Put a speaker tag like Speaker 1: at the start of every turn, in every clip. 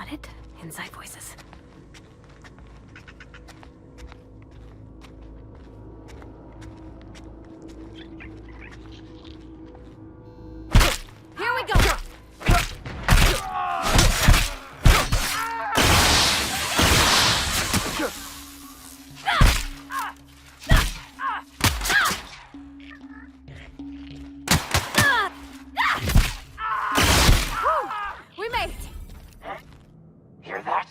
Speaker 1: Got it. Inside voices. Here we go! We made it!
Speaker 2: Hear that?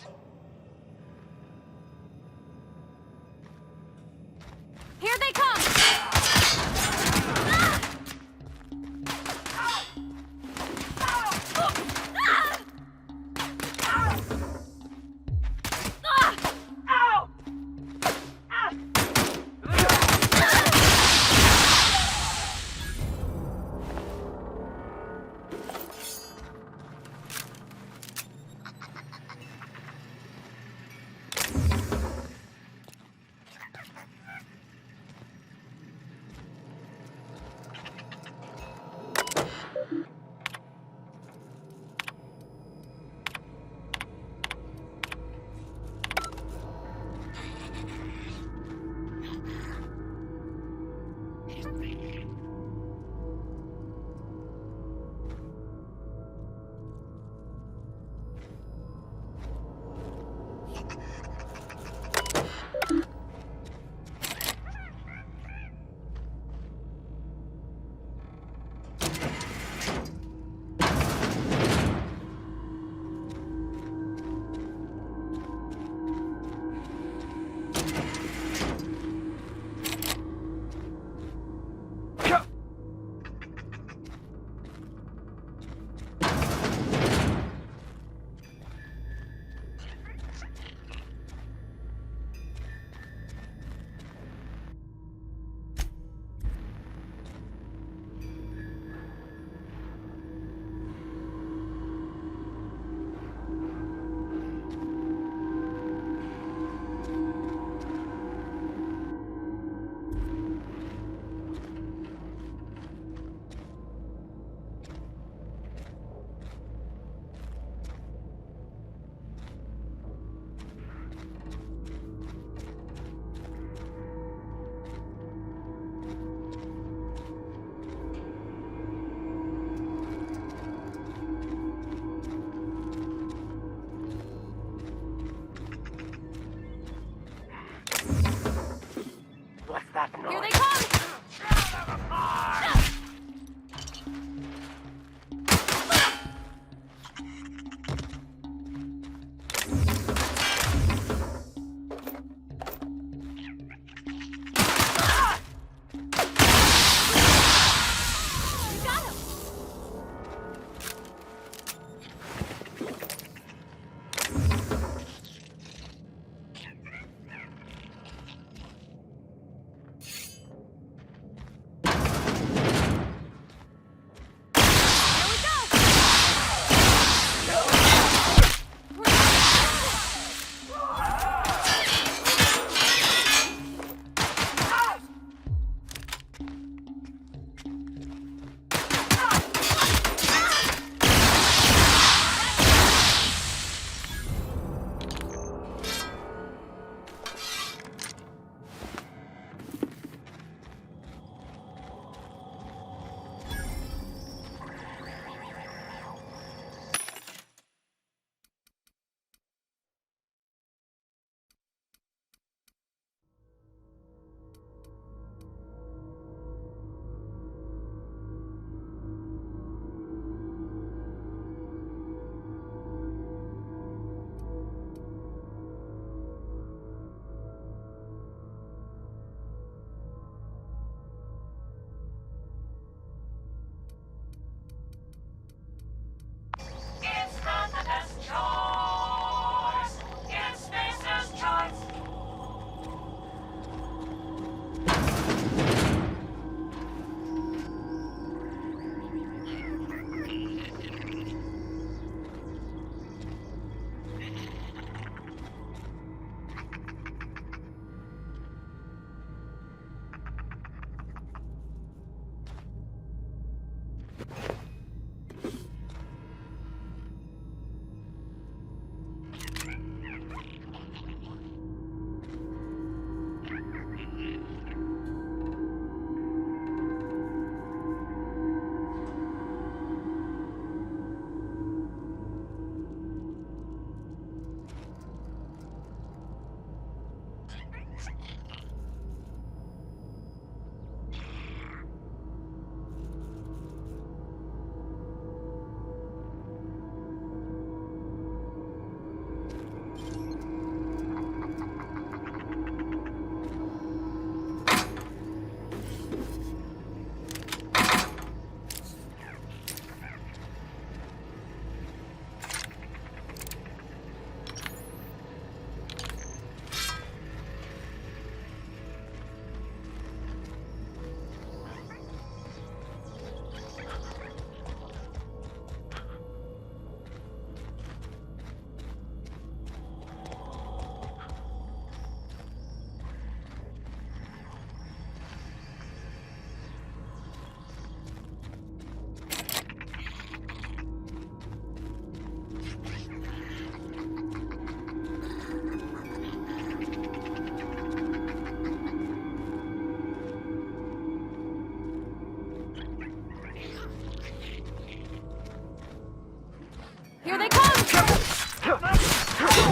Speaker 1: Here they come!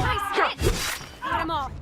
Speaker 1: Nice hit! Got him off.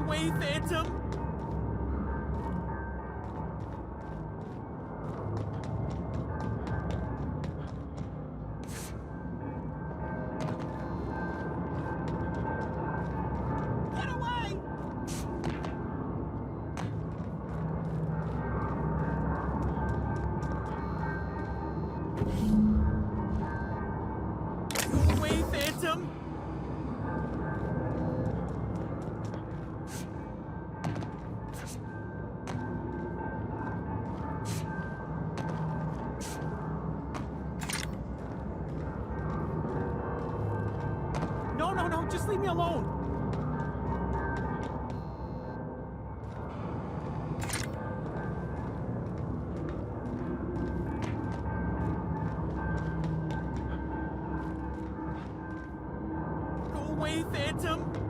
Speaker 2: away, Phantom! Get away! Go away, Phantom! No, just leave me alone! Go away, Phantom!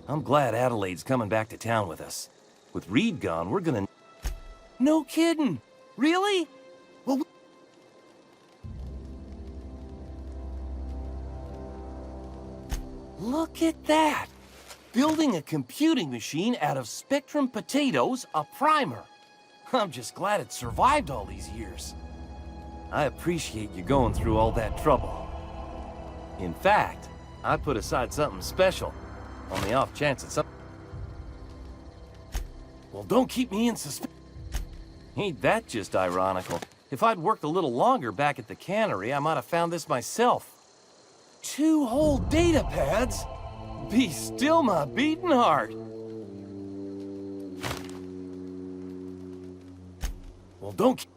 Speaker 3: I'm glad Adelaide's coming back to town with us. With Reed gone, we're gonna... No kidding! Really? Well... Look at that! Building a computing machine out of Spectrum potatoes, a primer. I'm just glad it survived all these years. I appreciate you going through all that trouble. In fact, I put aside something special. On the off chance that some... Well, don't keep me in suspense. Ain't that just ironical? If I'd worked a little longer back at the cannery, I might have found this myself. 2 whole data pads? Be still my beating heart. Well, don't...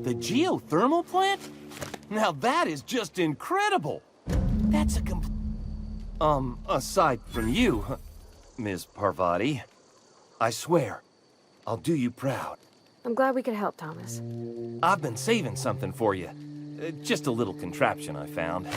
Speaker 3: The geothermal plant? Now that is just incredible! That's a aside from you, Ms. Parvati, I swear, I'll do you proud.
Speaker 1: I'm glad we could help, Thomas.
Speaker 3: I've been saving something for you. Just a little contraption I found.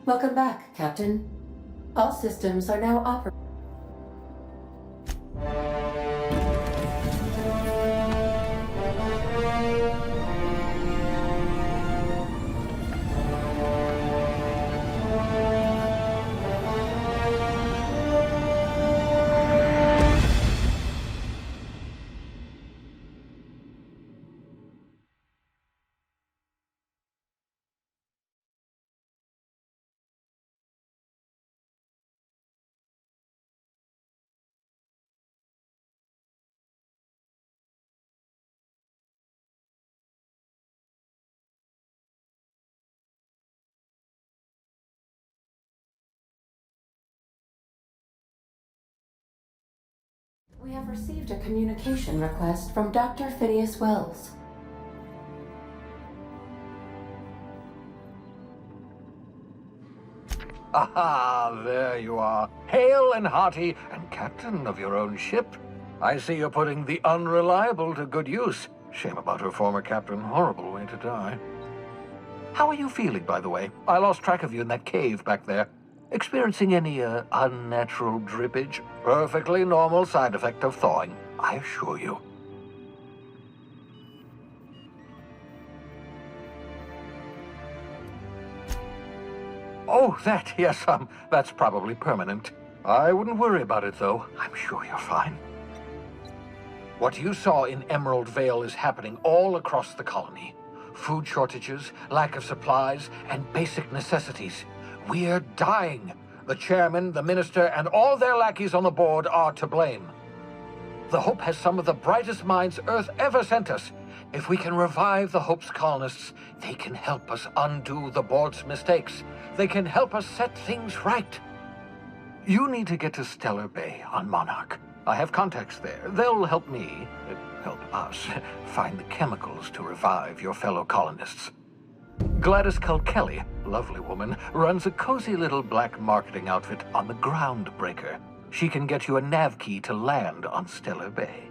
Speaker 4: Welcome back, Captain. All systems are now operating. We have received a communication request from Dr. Phineas Wells.
Speaker 5: Aha, there you are. Hale and hearty, and captain of your own ship. I see you're putting the unreliable to good use. Shame about her former captain. Horrible way to die. How are you feeling, by the way? I lost track of you in that cave back there. Experiencing any, unnatural drippage? Perfectly normal side effect of thawing, I assure you. Oh, that, yes, that's probably permanent. I wouldn't worry about it, though. I'm sure you're fine. What you saw in Emerald Vale is happening all across the colony. Food shortages, lack of supplies, and basic necessities. We're dying. The chairman, the minister, and all their lackeys on the board are to blame. The Hope has some of the brightest minds Earth ever sent us. If we can revive the Hope's colonists, they can help us undo the board's mistakes. They can help us set things right. You need to get to Stellar Bay on Monarch. I have contacts there. They'll help me, help us, find the chemicals to revive your fellow colonists. Gladys Culkelly, lovely woman, runs a cozy little black marketing outfit on the Groundbreaker. She can get you a nav key to land on Stellar Bay.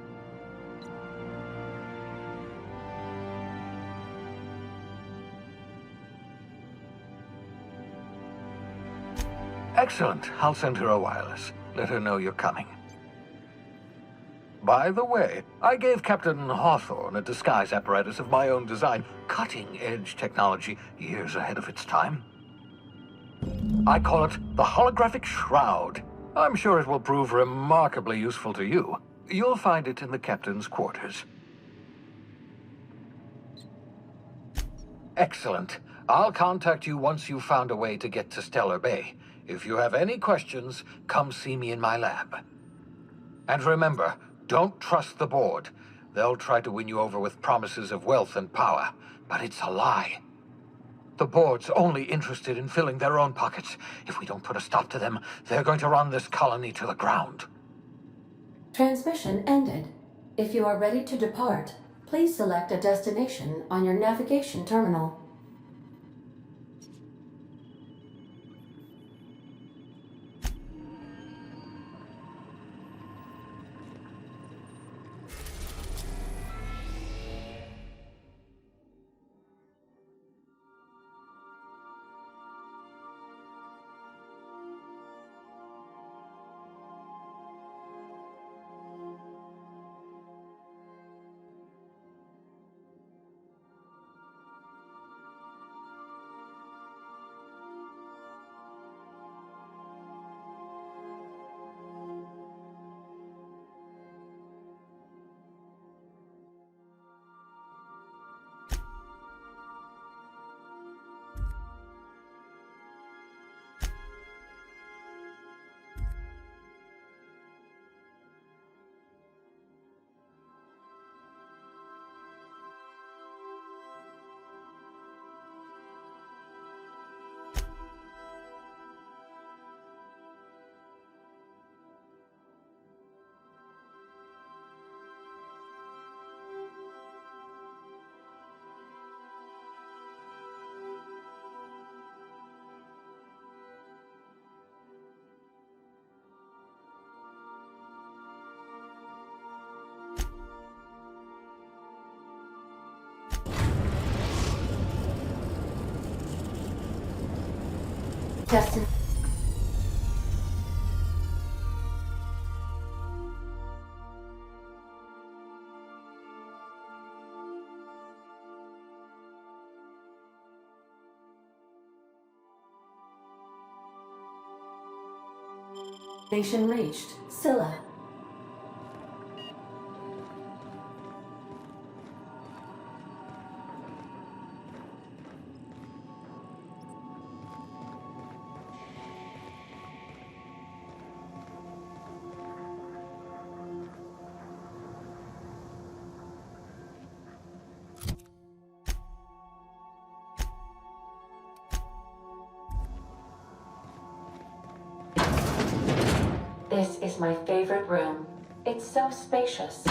Speaker 5: Excellent. I'll send her a wireless. Let her know you're coming. By the way, I gave Captain Hawthorne a disguise apparatus of my own design. Cutting-edge technology, years ahead of its time. I call it the Holographic Shroud. I'm sure it will prove remarkably useful to you. You'll find it in the captain's quarters. Excellent. I'll contact you once you've found a way to get to Stellar Bay. If you have any questions, come see me in my lab. And remember, don't trust the board. They'll try to win you over with promises of wealth and power, but it's a lie. The board's only interested in filling their own pockets. If we don't put a stop to them, they're going to run this colony to the ground.
Speaker 4: Transmission ended. If you are ready to depart, please select a destination on your navigation terminal. Destin- Destination reached. Scylla. This is my favorite room. It's so spacious.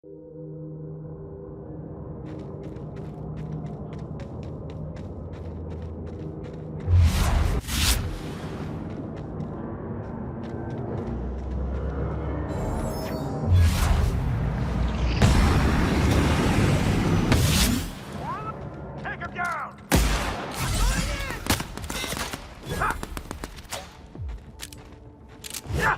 Speaker 5: Take him down! Yeah!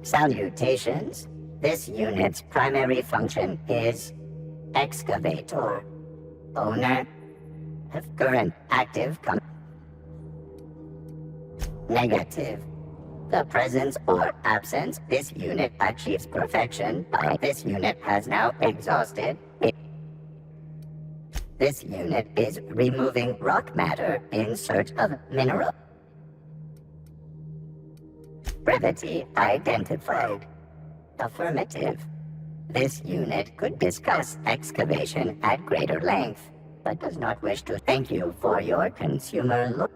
Speaker 6: Salutations. This unit's primary function is excavator. Owner. Have current active negative. The presence or absence this unit achieves perfection. This unit has now exhausted it. This unit is removing rock matter in search of mineral. Brevity identified. Affirmative. This unit could discuss excavation at greater length, but does not wish to. Thank you for your consumer look.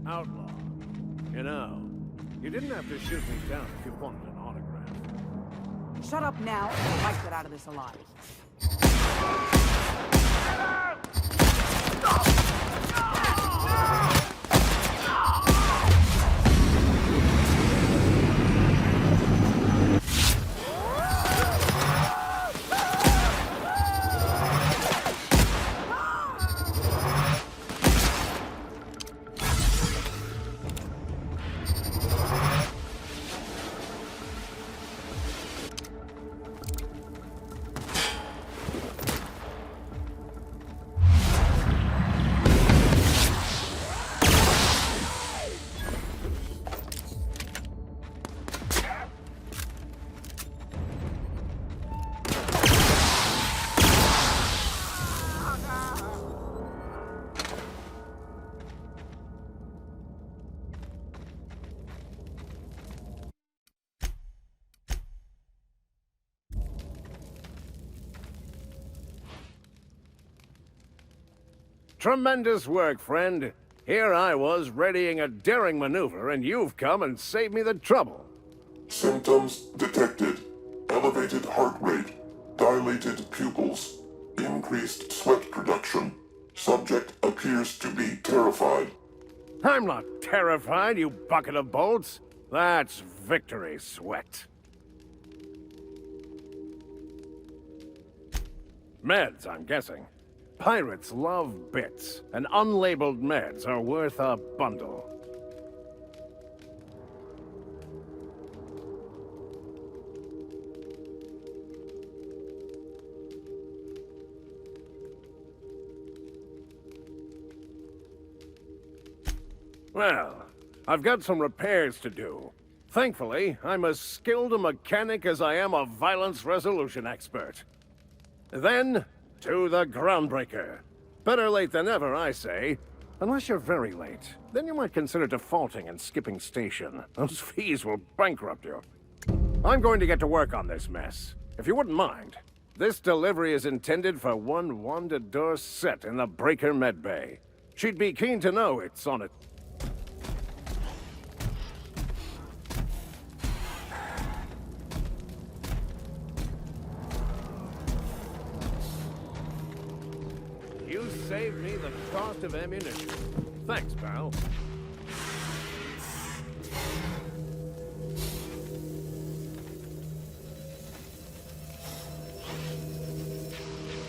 Speaker 7: Outlaw. You know, you didn't have to shoot me down if you wanted an autograph.
Speaker 8: Shut up now, or I might get out of this alive.
Speaker 7: Tremendous work, friend. Here I was readying a daring maneuver, and you've come and saved me the trouble.
Speaker 9: Symptoms detected. Elevated heart rate, dilated pupils, increased sweat production. Subject appears to be terrified.
Speaker 7: I'm not terrified, you bucket of bolts. That's victory sweat. Meds, I'm guessing. Pirates love bits, and unlabeled meds are worth a bundle. Well, I've got some repairs to do. Thankfully, I'm as skilled a mechanic as I am a violence resolution expert. Then, to the Groundbreaker. Better late than never, I say. Unless you're very late. Then you might consider defaulting and skipping station. Those fees will bankrupt you. I'm going to get to work on this mess. If you wouldn't mind, this delivery is intended for one Wanda Dorset in the Breaker Medbay. She'd be keen to know it's on it. You saved me the cost of ammunition. Thanks, pal.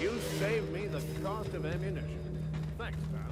Speaker 7: You saved me the cost of ammunition. Thanks, pal.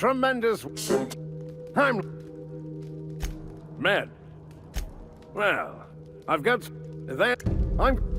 Speaker 7: tremendous. I'm. Med. Well, I've got. That. I'm.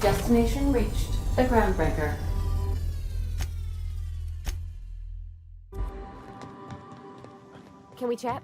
Speaker 4: Destination reached. The Groundbreaker.
Speaker 1: Can we chat?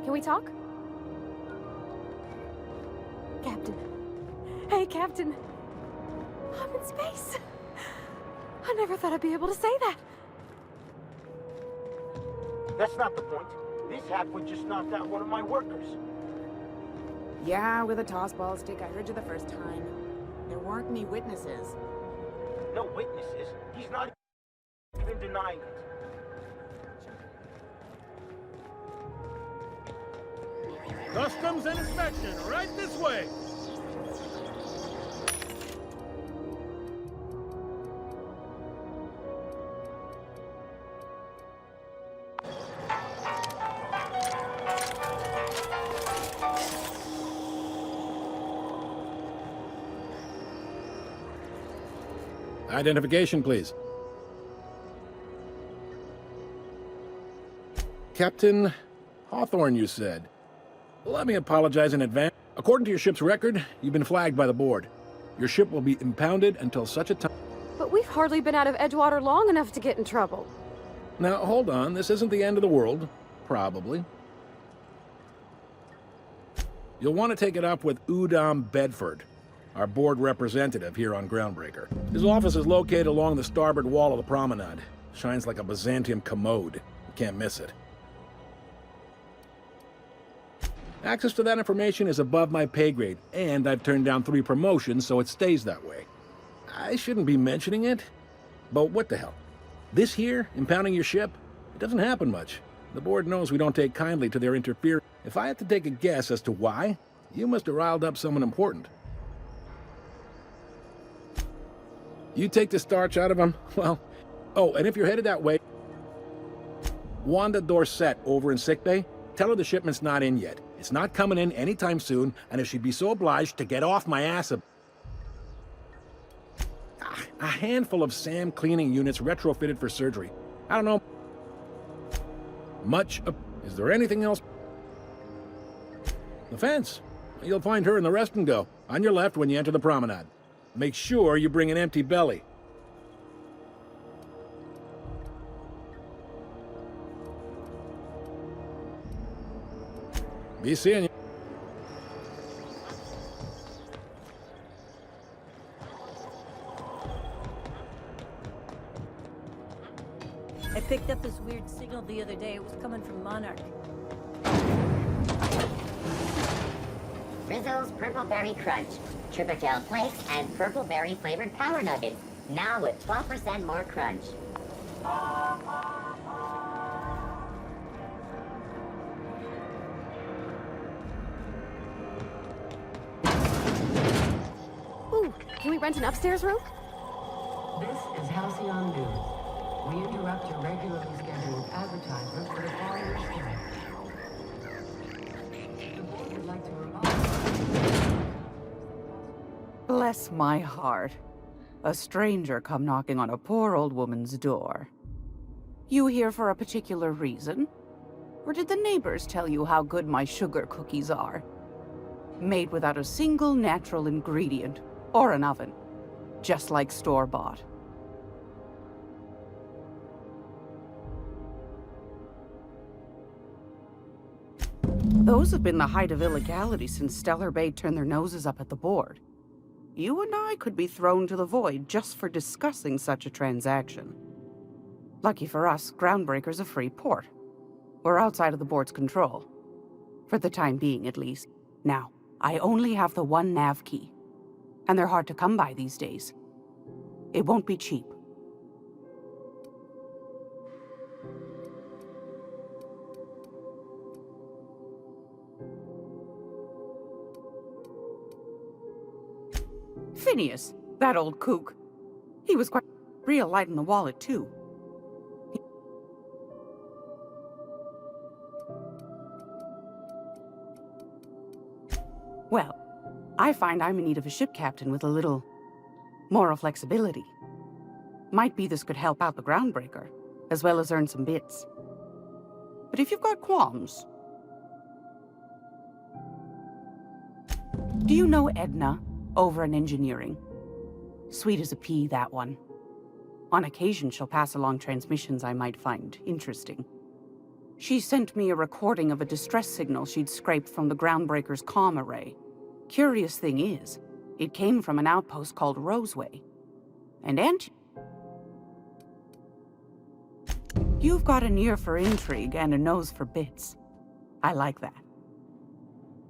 Speaker 1: Can we talk? Captain. Hey, Captain. I'm in space. I never thought I'd be able to say that.
Speaker 10: That's not the point. This halfwit just knocked out one of my workers.
Speaker 8: Yeah, with a tossball stick. I heard you the first time. There weren't any witnesses.
Speaker 10: No witnesses. He's not even denying it.
Speaker 2: Customs and inspection, right this way.
Speaker 11: Identification, please. Captain Hawthorne, you said. Let me apologize in advance. According to your ship's record, you've been flagged by the board. Your ship will be impounded until such a time...
Speaker 1: But we've hardly been out of Edgewater long enough to get in trouble.
Speaker 11: Now, hold on. This isn't the end of the world. Probably. You'll want to take it up with Udom Bedford, our board representative here on Groundbreaker. His office is located along the starboard wall of the promenade. Shines like a Byzantium commode. You can't miss it. Access to that information is above my pay grade, and I've turned down 3 promotions, so it stays that way. I shouldn't be mentioning it, but what the hell? This here, impounding your ship, it doesn't happen much. The board knows we don't take kindly to their interference. If I had to take a guess as to why, you must have riled up someone important. You take the starch out of him, well... Oh, and if you're headed that way, Wanda Dorset over in sickbay, tell her the shipment's not in yet. It's not coming in anytime soon, and if she'd be so obliged to get off my ass a handful of SAM cleaning units retrofitted for surgery. I don't know much. Is there anything else? The fence. You'll find her in the rest and go, on your left when you enter the promenade. Make sure you bring an empty belly. Be seeing you.
Speaker 12: I picked up this weird signal the other day. It was coming from Monarch.
Speaker 6: Rizzo's Purple Berry Crunch, Triple Gel Flakes, and Purple Berry flavored Power Nuggets. Now with 12% more crunch.
Speaker 1: Ooh, can we rent an upstairs room?
Speaker 13: This is Halcyon News. We interrupt your regularly scheduled advertisement for the following stream. The board would like to remind...
Speaker 8: Bless my heart. A stranger come knocking on a poor old woman's door. You here for a particular reason? Or did the neighbors tell you how good my sugar cookies are? Made without a single natural ingredient, or an oven. Just like store-bought. Those have been the height of illegality since Stellar Bay turned their noses up at the board. You and I could be thrown to the void just for discussing such a transaction. Lucky for us, Groundbreaker's a free port. We're outside of the board's control. For the time being, at least. Now, I only have the one nav key. And they're hard to come by these days. It won't be cheap, Phineas, that old kook. He was quite real light in the wallet, too. Well, I find I'm in need of a ship captain with a little moral flexibility. Might be this could help out the Groundbreaker, as well as earn some bits. But if you've got qualms... Do you know Edna, over in engineering? Sweet as a pea, that one. On occasion, she'll pass along transmissions I might find interesting. She sent me a recording of a distress signal she'd scraped from the Groundbreaker's comm array. Curious thing is, it came from an outpost called Roseway. And you've got an ear for intrigue and a nose for bits. I like that.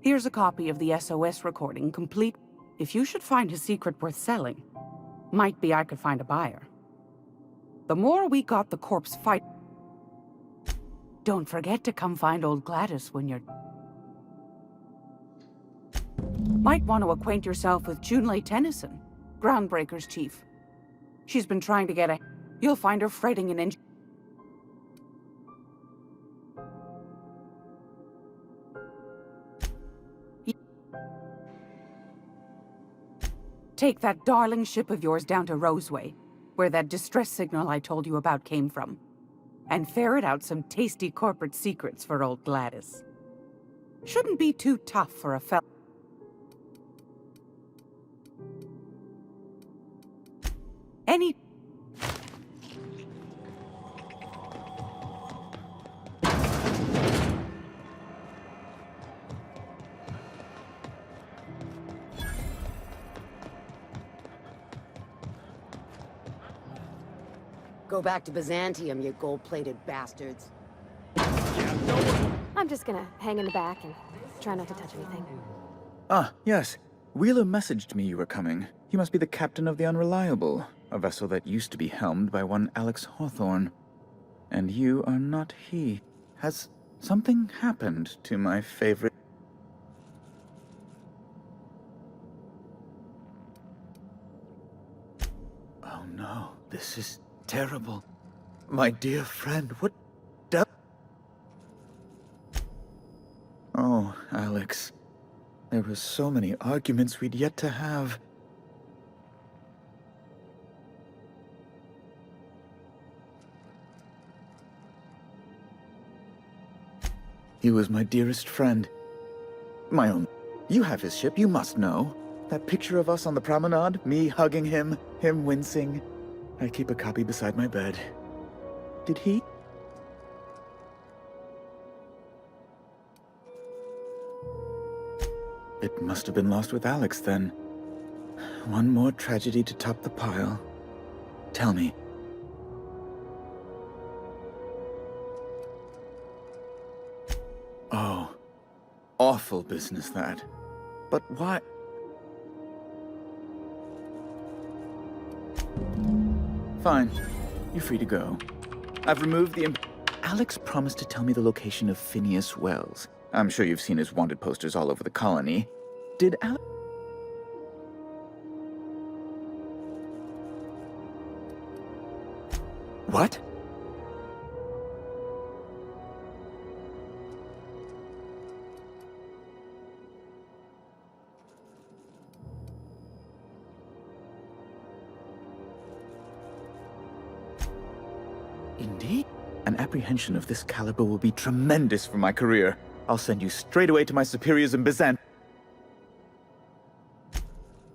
Speaker 8: Here's a copy of the SOS recording, complete. If you should find a secret worth selling, might be I could find a buyer. The more we got the corpse fight... Don't forget to come find old Gladys when you're... Might want to acquaint yourself with Junlei Tennyson, Groundbreaker's chief. She's been trying to get a... You'll find her fretting an engine. Take that darling ship of yours down to Roseway, where that distress signal I told you about came from, and ferret out some tasty corporate secrets for old Gladys. Shouldn't be too tough for a fella. Any...
Speaker 14: Go back to Byzantium, you gold-plated bastards.
Speaker 1: I'm just gonna hang in the back and try not to touch anything.
Speaker 15: Ah, yes. Wheeler messaged me you were coming. You must be the captain of the Unreliable, a vessel that used to be helmed by one Alex Hawthorne. And you are not he. Has something happened to my favorite... Oh no, this is terrible. My dear friend, what the... Oh, Alex. There were so many arguments we'd yet to have. He was my dearest friend. My own. You have his ship, you must know. That picture of us on the promenade, me hugging him, him wincing. I keep a copy beside my bed. Did he? It must have been lost with Alex, then. One more tragedy to top the pile. Tell me. Oh. Awful business, that. But why... Fine. You're free to go. I've removed the... Alex promised to tell me the location of Phineas Wells. I'm sure you've seen his wanted posters all over the colony. Did Alex... What? Indeed. An apprehension of this caliber will be tremendous for my career. I'll send you straight away to my superiors in Byzantium.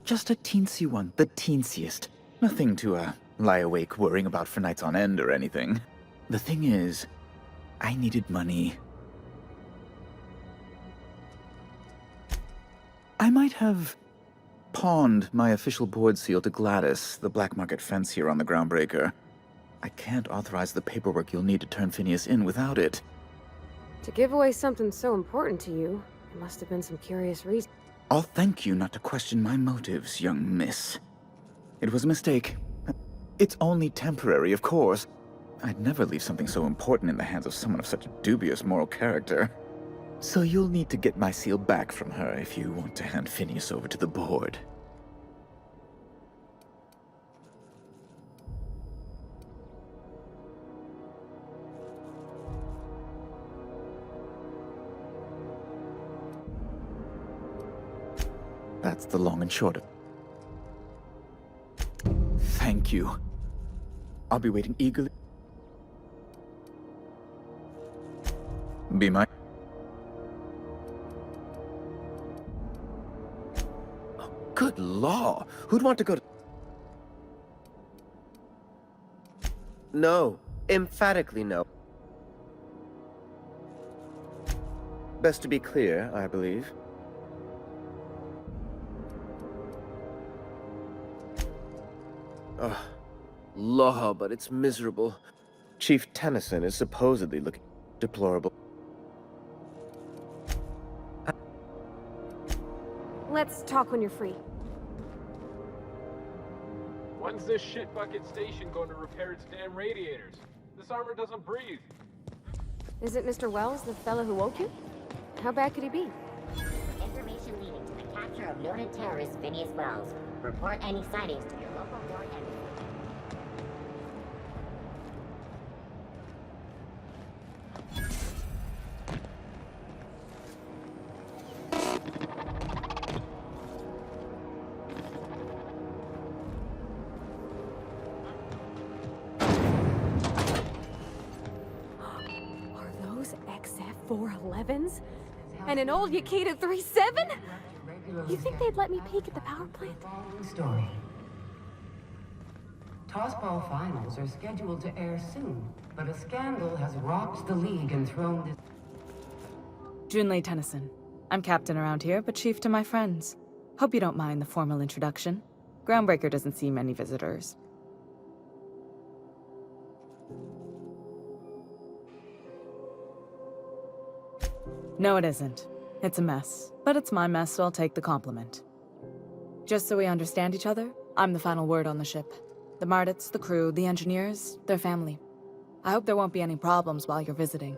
Speaker 15: Just a teensy one, the teensiest. Nothing to, lie awake worrying about for nights on end or anything. The thing is, I needed money. I might have pawned my official board seal to Gladys, the black market fence here on the Groundbreaker. I can't authorize the paperwork you'll need to turn Phineas in without it.
Speaker 1: To give away something so important to you, there must have been some curious reason.
Speaker 15: I'll thank you not to question my motives, young miss. It was a mistake. It's only temporary, of course. I'd never leave something so important in the hands of someone of such dubious moral character. So you'll need to get my seal back from her if you want to hand Phineas over to the board. That's the long and short of it. Thank you. I'll be waiting eagerly. Be my...
Speaker 16: Oh, good law. Who'd want to go to... No. Emphatically no. Best to be clear, I believe. Ugh. Law, but it's miserable. Chief Tennyson is supposedly looking deplorable.
Speaker 1: Let's talk when you're free.
Speaker 17: When's this shitbucket station going to repair its damn radiators? This armor doesn't breathe.
Speaker 1: Is it Mr. Wells, the fellow who woke you? How bad could he be?
Speaker 6: Information leading to the capture of noted terrorist Phineas Wells. Report any sightings to your local ward and...
Speaker 1: XF-411s? And an old Yakita 37? You think they'd let me peek at the power plant?
Speaker 13: Story. Tossball finals are scheduled to air soon, but a scandal has rocked the league and thrown this...
Speaker 18: Junlei Tennyson. I'm captain around here, but chief to my friends. Hope you don't mind the formal introduction. Groundbreaker doesn't see many visitors. No, it isn't. It's a mess. But it's my mess, so I'll take the compliment. Just so we understand each other, I'm the final word on the ship. The Mardits, the crew, the engineers, their family. I hope there won't be any problems while you're visiting.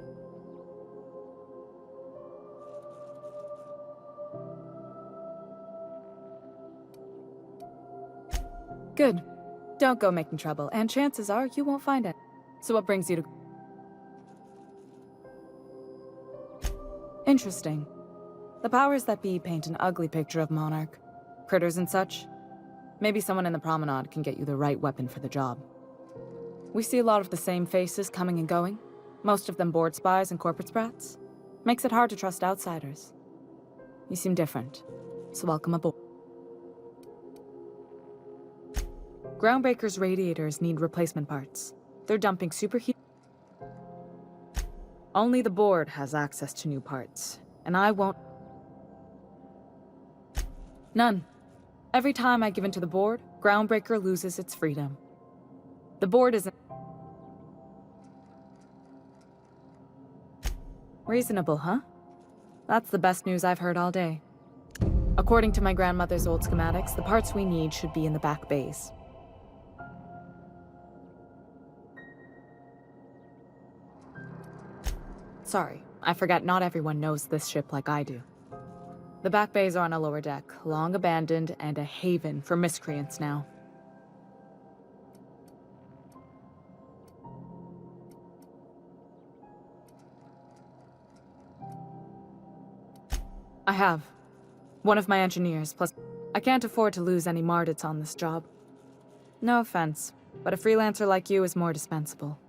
Speaker 18: Good. Don't go making trouble, and chances are you won't find it. So what brings you to... Interesting. The powers that be paint an ugly picture of Monarch. Critters and such. Maybe someone in the promenade can get you the right weapon for the job. We see a lot of the same faces coming and going. Most of them board spies and corporate sprats. Makes it hard to trust outsiders. You seem different, so welcome aboard. Groundbreaker's radiators need replacement parts. They're dumping superheat. Only the board has access to new parts, and I won't... None. Every time I give in to the board, Groundbreaker loses its freedom. The board isn't... Reasonable, huh? That's the best news I've heard all day. According to my grandmother's old schematics, the parts we need should be in the back bays. Sorry, I forgot not everyone knows this ship like I do. The back bays are on a lower deck, long abandoned and a haven for miscreants now. I have. One of my engineers, plus I can't afford to lose any Mardits on this job. No offense, but a freelancer like you is more dispensable.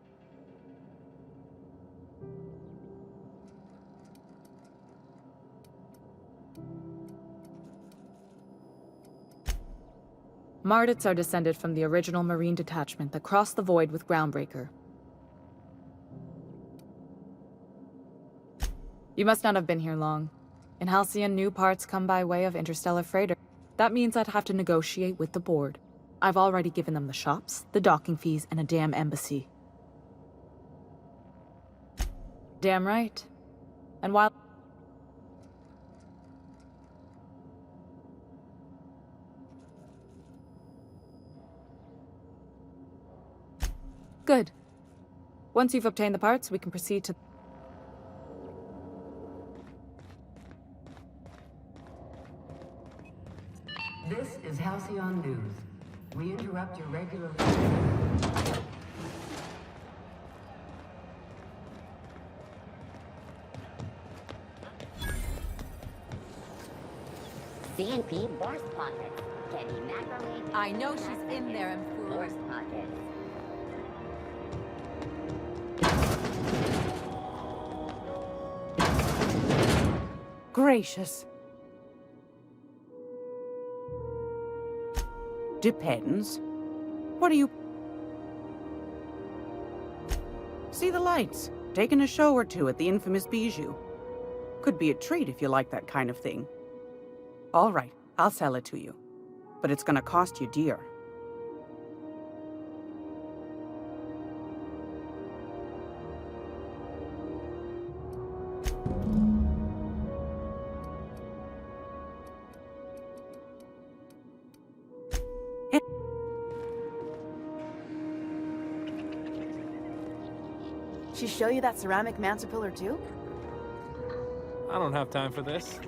Speaker 18: Mardits are descended from the original Marine detachment that crossed the void with Groundbreaker. You must not have been here long. In Halcyon, new parts come by way of interstellar freighter. That means I'd have to negotiate with the board. I've already given them the shops, the docking fees, and a damn embassy. Damn right. And while... Good. Once you've obtained the parts, we can proceed to...
Speaker 13: This is Halcyon News. We interrupt your regular...
Speaker 6: CNP burst pockets. Can be macrame.
Speaker 1: I know she's in there, and
Speaker 6: Burst pockets.
Speaker 8: Gracious. Depends. What do you... See the lights. Taking a show or two at the infamous Bijou. Could be a treat if you like that kind of thing. All right, I'll sell it to you. But it's gonna cost you dear.
Speaker 18: She show you that ceramic mantle pillar too?
Speaker 17: I don't have time for this.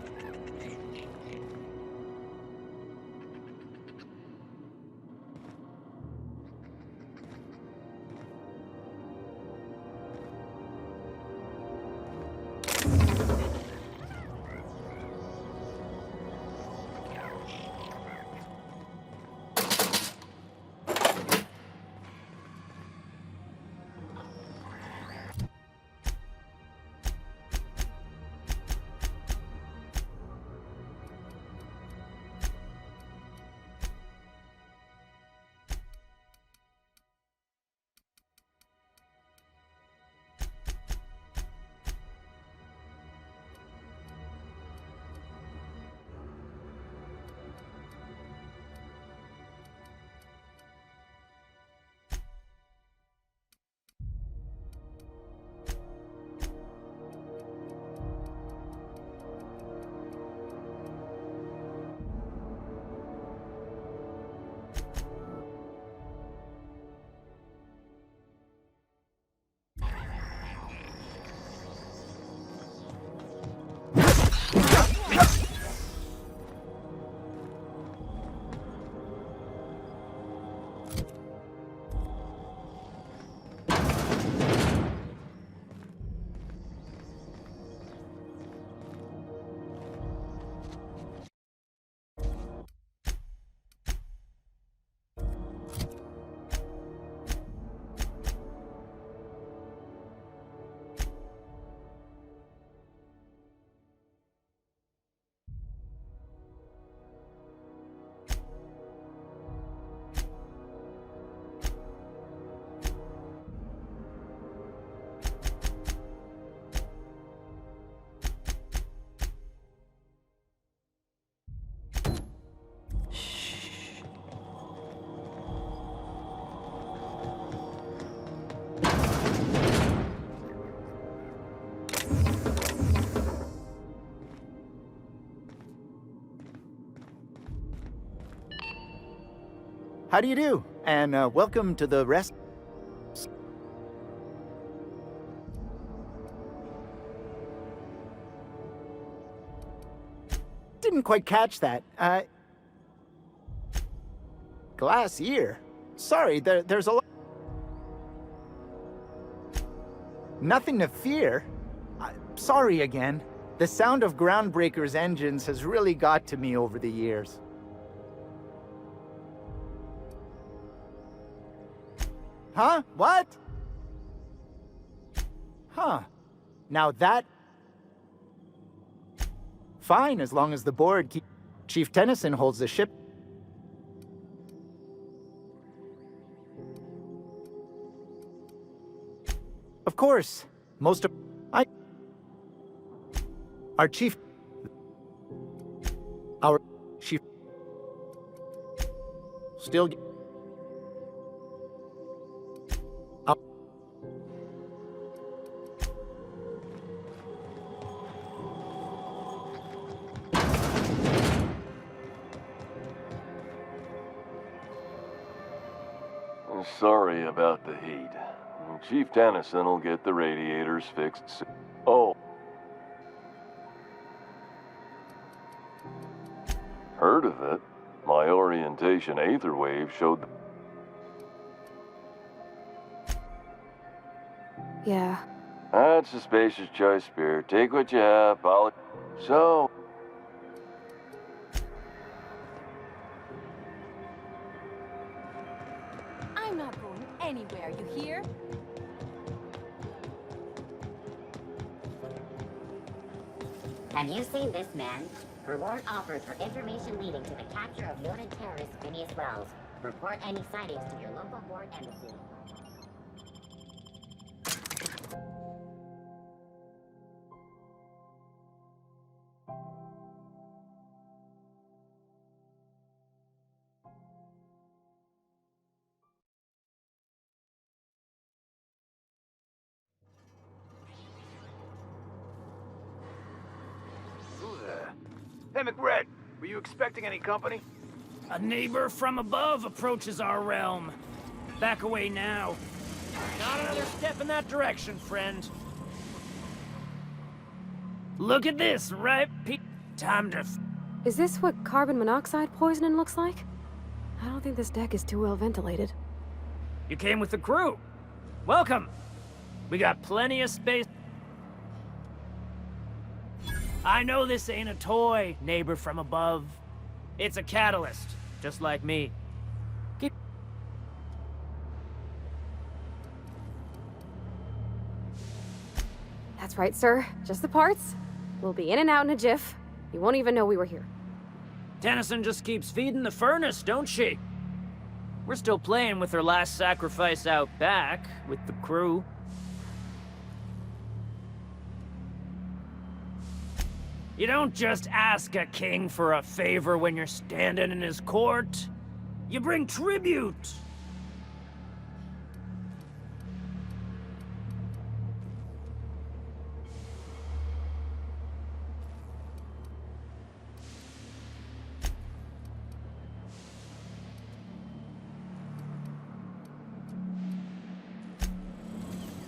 Speaker 19: How do you do? And welcome to the rest. Didn't quite catch that. Glass ear? Sorry, there's a lot. Nothing to fear. Sorry again. The sound of Groundbreaker's engines has really got to me over the years. Huh? What? Huh. Now that... Fine, as long as the board Chief Tennyson holds the ship. Of course. Most of... Our chief... Our chief... Still...
Speaker 20: Sorry about the heat. Chief Tennyson will get the radiators fixed soon. Oh. Heard of it? My orientation aether wave showed the...
Speaker 1: Yeah.
Speaker 20: That's a spacious choice, Spirit. Take what you have, So...
Speaker 1: anywhere, you hear?
Speaker 6: Have you seen this man? Reward offered for information leading to the capture of wanted terrorist Phineas Wells. Report any sightings to your local board embassy.
Speaker 10: Hey, McRed, were you expecting any company?
Speaker 21: A neighbor from above approaches our realm. Back away now. Not another step in that direction, friend. Look at this, right? Time to...
Speaker 1: Is this what carbon monoxide poisoning looks like? I don't think this deck is too well ventilated.
Speaker 21: You came with the crew. Welcome. We got plenty of space. I know this ain't a toy, neighbor from above. It's a catalyst, just like me. Keep...
Speaker 1: That's right, sir. Just the parts. We'll be in and out in a jiff. You won't even know we were here.
Speaker 21: Tennyson just keeps feeding the furnace, don't she? We're still playing with her last sacrifice out back, with the crew. You don't just ask a king for a favor when you're standing in his court. You bring tribute.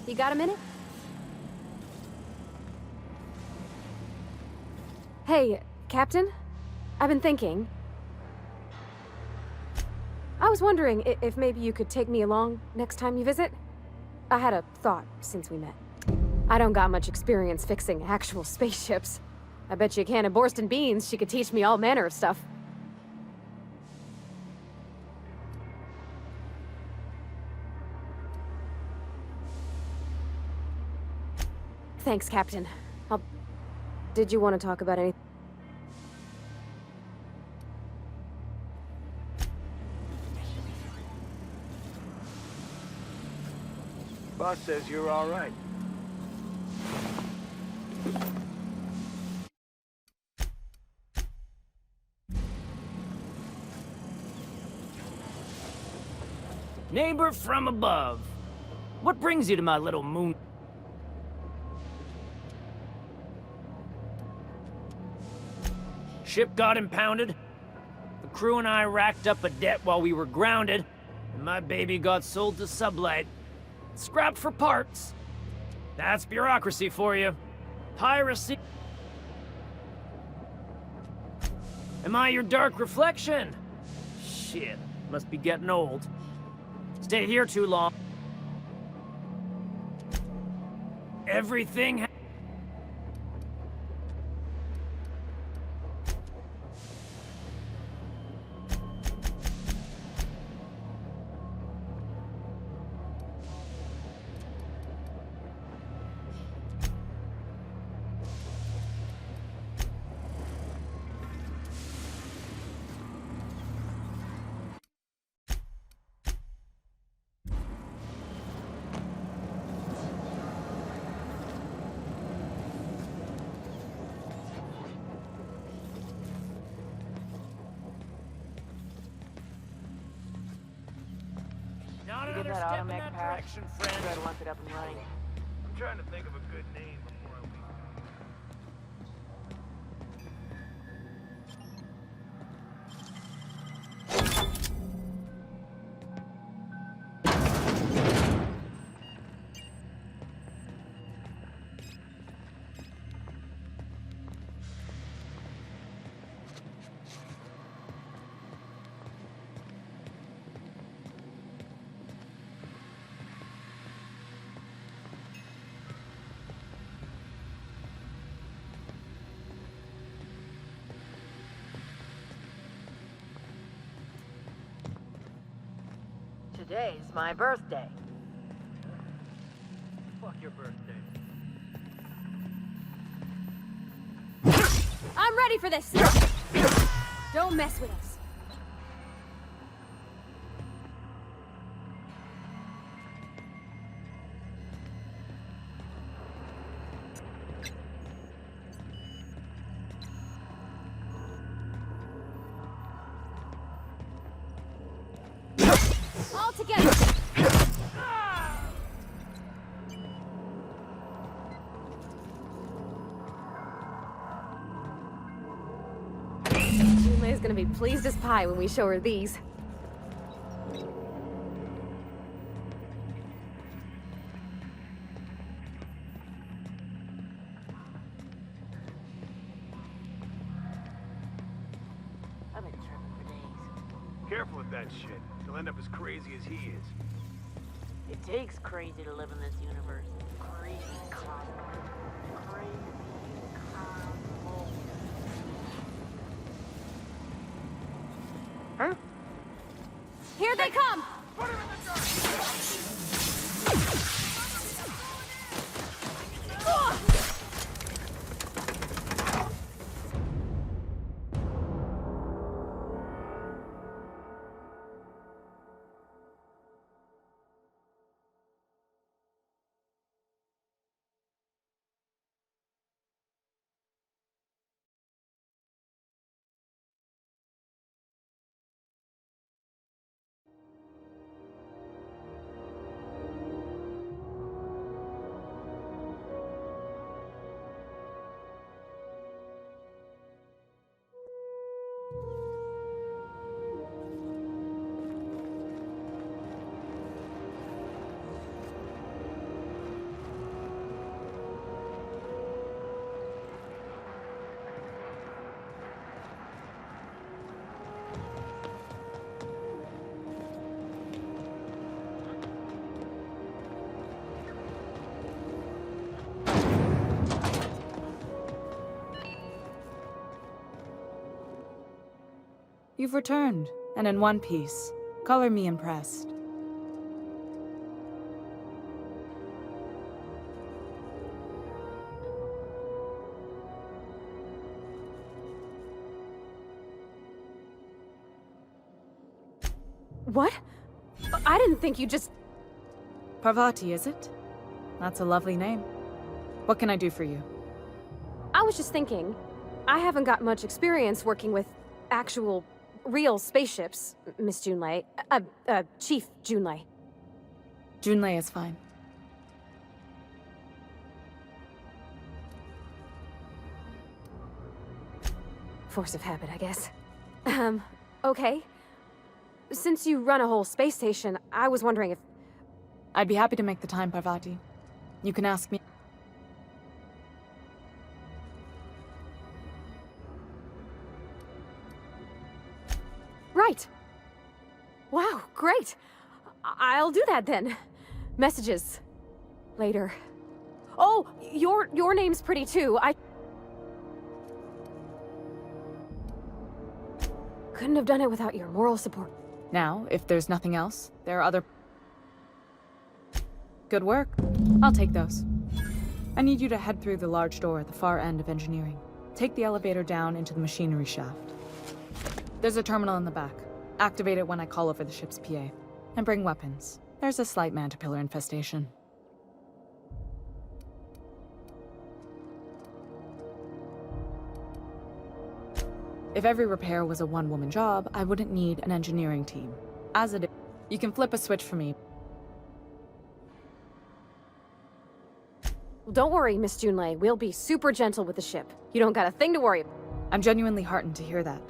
Speaker 1: You got a minute? Hey, Captain? I've been thinking. I was wondering if maybe you could take me along next time you visit? I had a thought since we met. I don't got much experience fixing actual spaceships. I bet you a can of Borston Beans she could teach me all manner of stuff. Thanks, Captain. Did you want to talk about anything?
Speaker 10: Boss says you're all right.
Speaker 21: Neighbor from above. What brings you to my little moon? Ship got impounded. The crew and I racked up a debt while we were grounded, and my baby got sold to Sublight. Scrapped for parts. That's bureaucracy for you. Piracy. Am I your dark reflection? Shit, must be getting old. Stay here too long. Everything
Speaker 22: You get that automatic patch? Try to lump it up and running.
Speaker 10: I'm trying to think of a good name before I leave.
Speaker 22: Today's my birthday.
Speaker 10: Fuck your birthday.
Speaker 1: I'm ready for this! Don't mess with us. All together! Junlei's gonna be pleased as pie when we show her these.
Speaker 22: I've been tripping for days.
Speaker 10: Careful with that shit. You'll end up as crazy as he is.
Speaker 22: It takes crazy to live in this universe. Crazy cosmos. Crazy cosmos. Huh?
Speaker 1: Here they come!
Speaker 18: You've returned, and in one piece. Color me impressed.
Speaker 1: What? I didn't think you just...
Speaker 18: Parvati, is it? That's a lovely name. What can I do for you?
Speaker 1: I was just thinking, I haven't got much experience working with actual, real spaceships, Miss Junlei. Chief Junlei.
Speaker 18: Junlei is fine.
Speaker 1: Force of habit, I guess. Okay. Since you run a whole space station, I was wondering if...
Speaker 18: I'd be happy to make the time, Parvati. You can ask me.
Speaker 1: Right. Wow, great. I'll do that then. Messages. Later. Oh, your name's pretty too. I couldn't have done it without your moral support.
Speaker 18: Now, if there's nothing else, there are other... Good work. I'll take those. I need you to head through the large door at the far end of engineering. Take the elevator down into the machinery shaft. There's a terminal in the back. Activate it when I call over the ship's PA. And bring weapons. There's a slight mantipillar infestation. If every repair was a one-woman job, I wouldn't need an engineering team. As it is, you can flip a switch for me.
Speaker 1: Don't worry, Miss Junlei. We'll be super gentle with the ship. You don't got a thing to worry about.
Speaker 18: I'm genuinely heartened to hear that.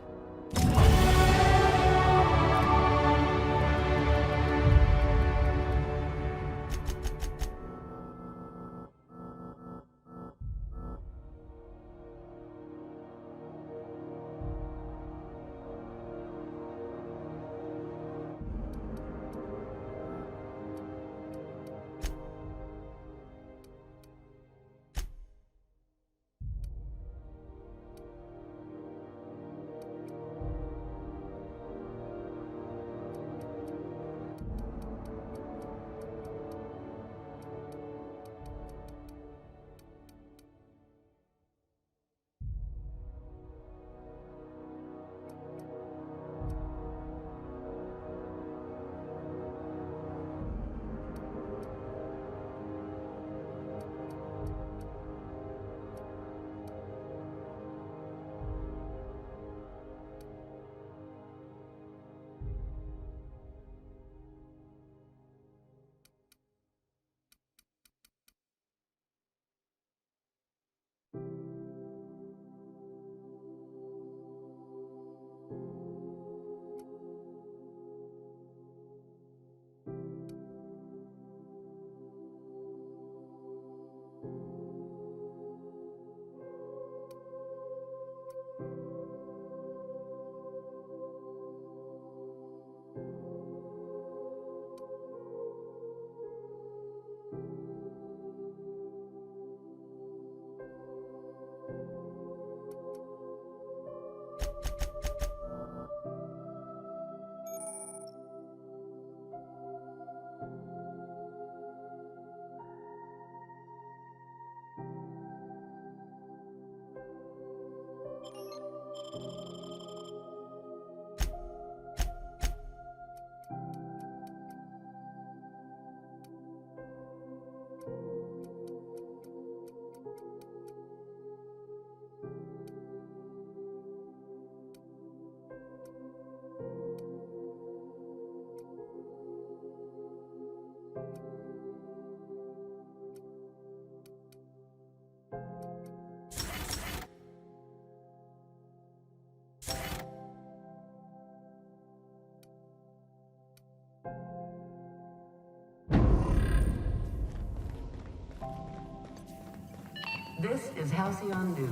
Speaker 13: This is Halcyon News.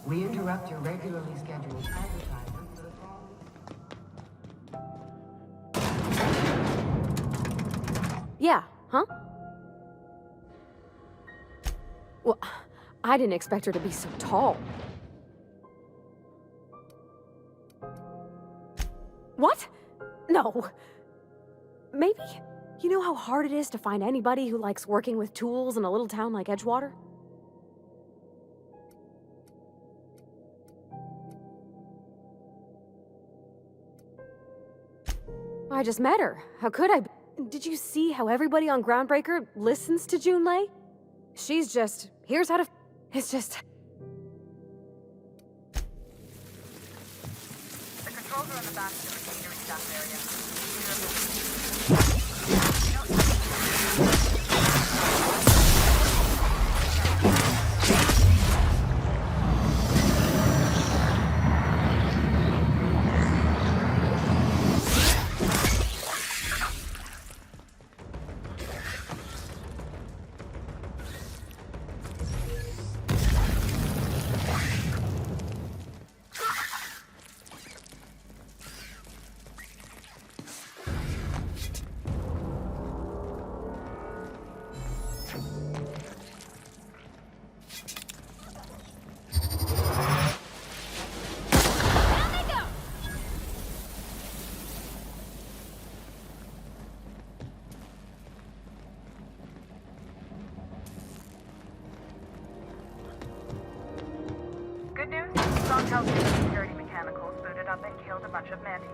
Speaker 13: We interrupt your regularly scheduled advertisement for the following.
Speaker 1: Yeah, huh? Well, I didn't expect her to be so tall. What? No. Maybe? You know how hard it is to find anybody who likes working with tools in a little town like Edgewater? I just met her. How could I? Did you see how everybody on Groundbreaker listens to Junlei? She's just, here's how to... It's just...
Speaker 3: The controls are in the back of the machinery staff area. Good news, Strong tells me the security mechanicals booted up and killed a bunch of mantis.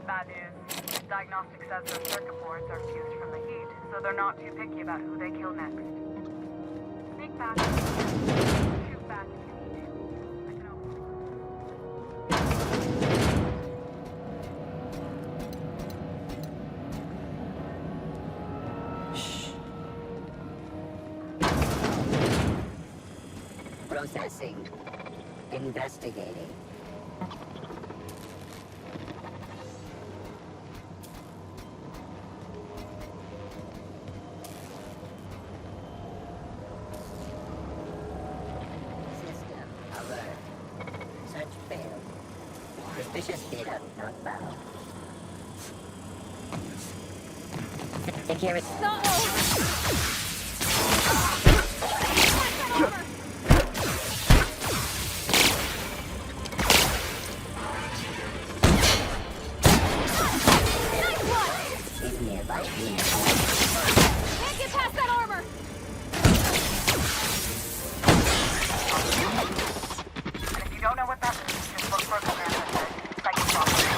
Speaker 3: Bad news, diagnostic says their circuit boards are fused from the heat, so they're not too picky about who they kill next. Sneak back. Shoot back if you need to. I can always...
Speaker 6: Processing. Investigating. System alert. Search failed. Suspicious data not found. Security.
Speaker 1: No! Can't get past that armor!
Speaker 3: And if you don't know what that means, just look for a command that says psychic software.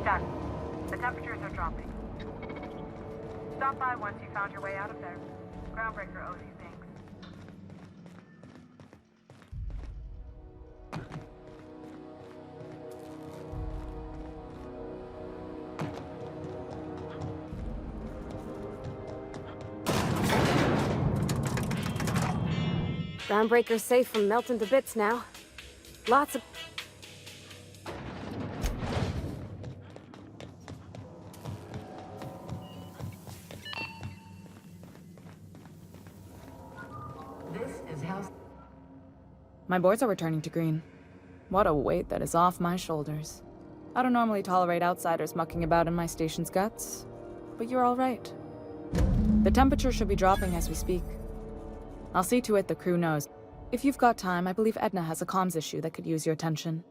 Speaker 3: Done. The temperatures are dropping. Stop by once you found your way out of there. Groundbreaker owes you things.
Speaker 1: Groundbreaker's safe from melting to bits now. Lots of...
Speaker 13: This is House.
Speaker 18: My boards are returning to green. What a weight that is off my shoulders. I don't normally tolerate outsiders mucking about in my station's guts, but you're all right. The temperature should be dropping as we speak. I'll see to it the crew knows. If you've got time, I believe Edna has a comms issue that could use your attention.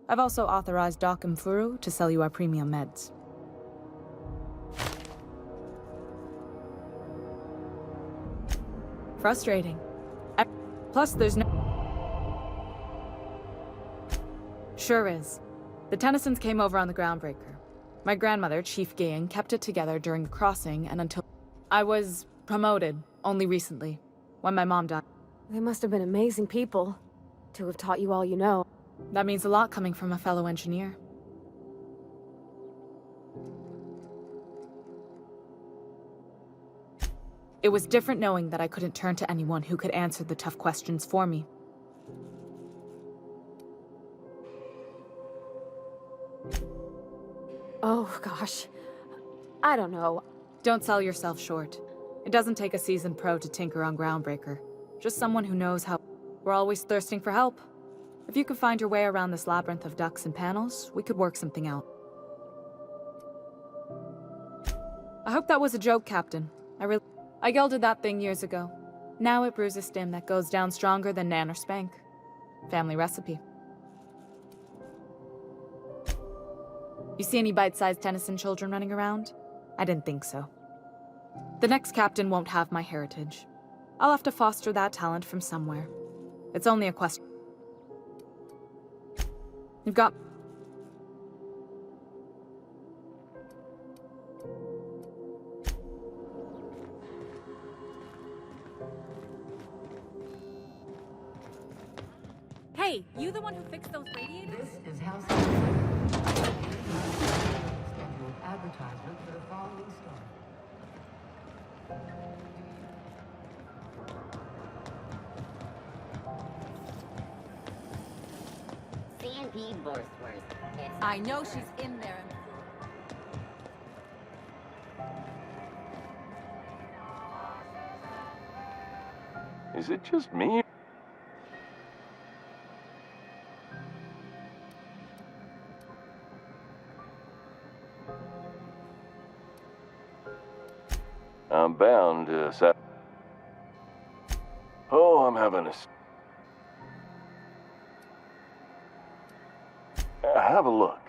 Speaker 18: I've also authorized Doc and Furu to sell you our premium meds. Frustrating. Plus, there's no... Sure is. The Tennysons came over on the Groundbreaker. My grandmother, Chief Gayan, kept it together during the crossing and until... I was promoted only recently, when my mom died.
Speaker 1: They must have been amazing people to have taught you all you know.
Speaker 18: That means a lot coming from a fellow engineer. It was different knowing that I couldn't turn to anyone who could answer the tough questions for me.
Speaker 1: Oh, gosh. I don't know.
Speaker 18: Don't sell yourself short. It doesn't take a seasoned pro to tinker on Groundbreaker. Just someone who knows how. We're always thirsting for help. If you could find your way around this labyrinth of ducts and panels, we could work something out. I hope that was a joke, Captain. I gelded that thing years ago. Now it brews a stim that goes down stronger than Nan or Spank. Family recipe. You see any bite-sized Tennyson children running around? I didn't think so. The next captain won't have my heritage. I'll have to foster that talent from somewhere. It's only a question. You've got...
Speaker 12: Hey, you the one who fixed those radiators?
Speaker 13: This is House Scheduled advertisement for the following story.
Speaker 5: C&P Borsworth.
Speaker 12: I know she's in there.
Speaker 20: Is it just me? I'm bound to Oh, I'm having a... Have a look.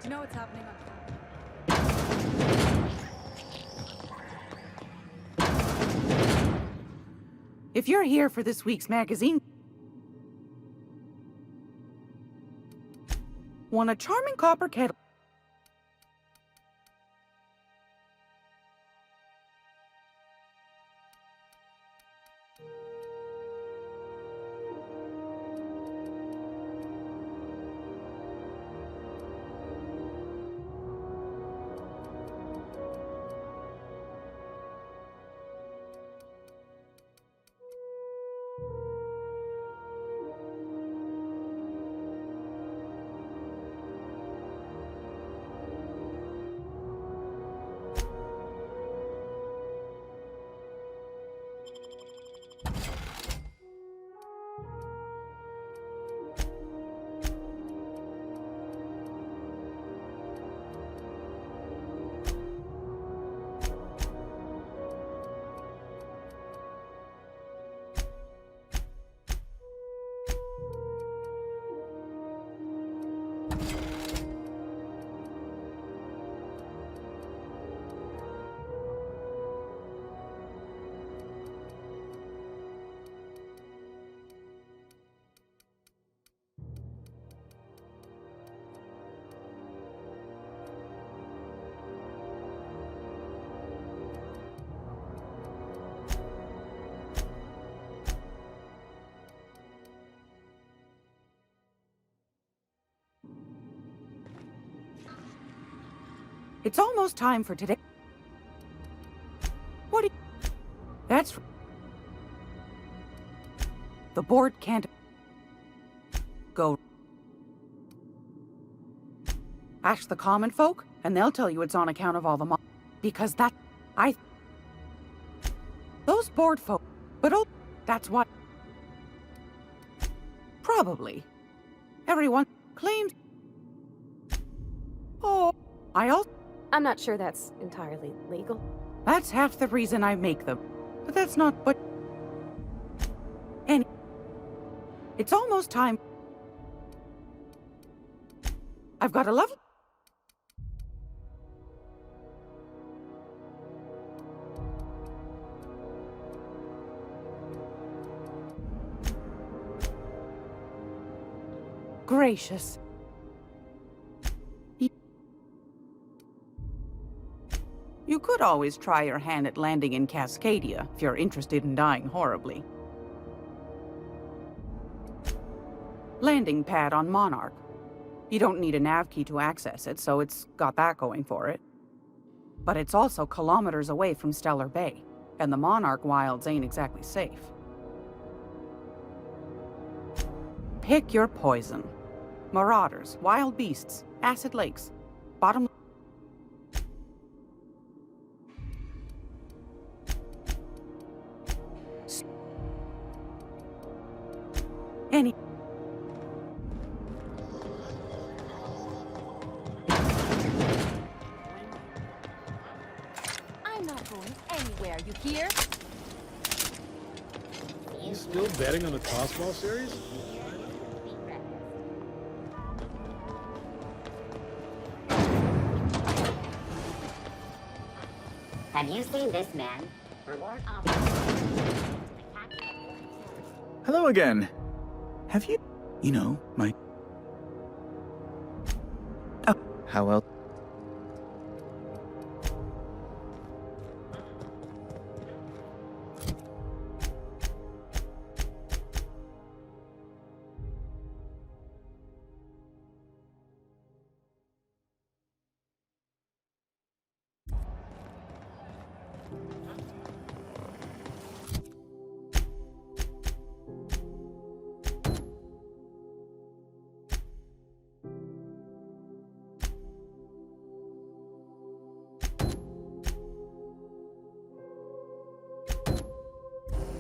Speaker 18: Do you know what's happening on
Speaker 8: If you're here for this week's magazine, won a charming copper kettle. It's almost time for today. What do you... That's... The board can't... Go... Ask the common folk, and they'll tell you it's on account of all the because that... Those board folk... But oh... That's what... Probably. Everyone claims... Oh...
Speaker 1: I'm not sure that's entirely legal.
Speaker 8: That's half the reason I make them. But that's not what... And... It's almost time... I've got a lovely... Gracious. You could always try your hand at landing in Cascadia, if you're interested in dying horribly. Landing pad on Monarch. You don't need a nav key to access it, so it's got that going for it. But it's also kilometers away from Stellar Bay, and the Monarch wilds ain't exactly safe. Pick your poison. Marauders, wild beasts, acid lakes, bottom... Any...
Speaker 7: I'm not going anywhere, you hear?
Speaker 11: You still betting on the Tossball series?
Speaker 5: Have you seen this man? Reward
Speaker 15: Hello again. Have you... You know, my... Oh, how else?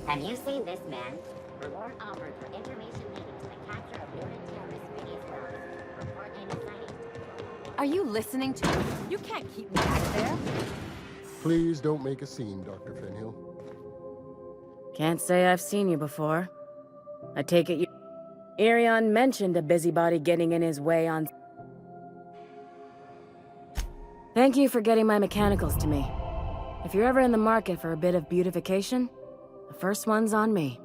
Speaker 5: Have you seen this man? Reward offered for information leading to the capture of mutant terrorist Radius Rose. Report any sighting.
Speaker 7: Are you listening to me? You can't keep me out of there.
Speaker 9: Please don't make a scene, Dr. Fenhill.
Speaker 14: Can't say I've seen you before. I take it you... Irion mentioned a busybody getting in his way on... Thank you for getting my mechanicals to me. If you're ever in the market for a bit of beautification, the first one's on me.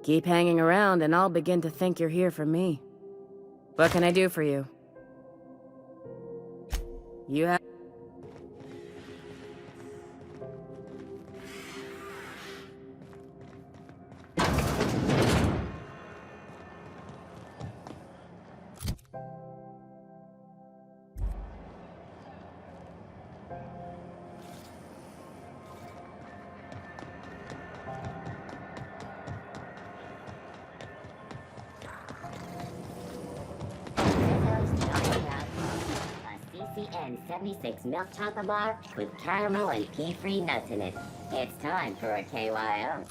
Speaker 14: Keep hanging around and I'll begin to think you're here for me. What can I do for you? You have...
Speaker 5: CCN 76 milk chocolate bar with caramel and pea-free nuts in it. It's time for a KYO.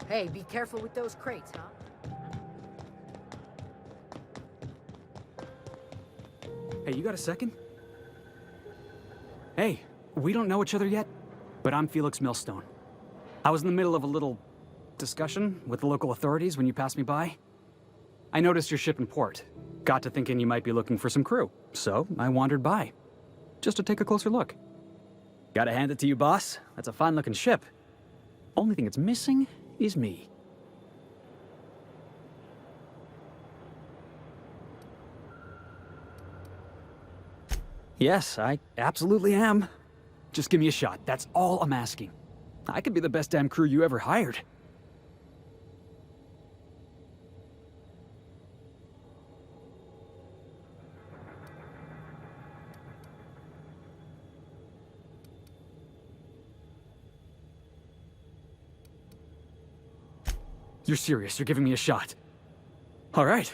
Speaker 14: Hey, be careful with those crates, huh?
Speaker 23: Hey, you got a second? Hey, we don't know each other yet, but I'm Felix Millstone. I was in the middle of a little discussion with the local authorities when you passed me by. I noticed your ship in port. Got to thinking you might be looking for some crew, so I wandered by, just to take a closer look. Gotta hand it to you, boss. That's a fine-looking ship. Only thing it's missing is me. Yes, I absolutely am. Just give me a shot. That's all I'm asking. I could be the best damn crew you ever hired. You're serious? You're giving me a shot? All right.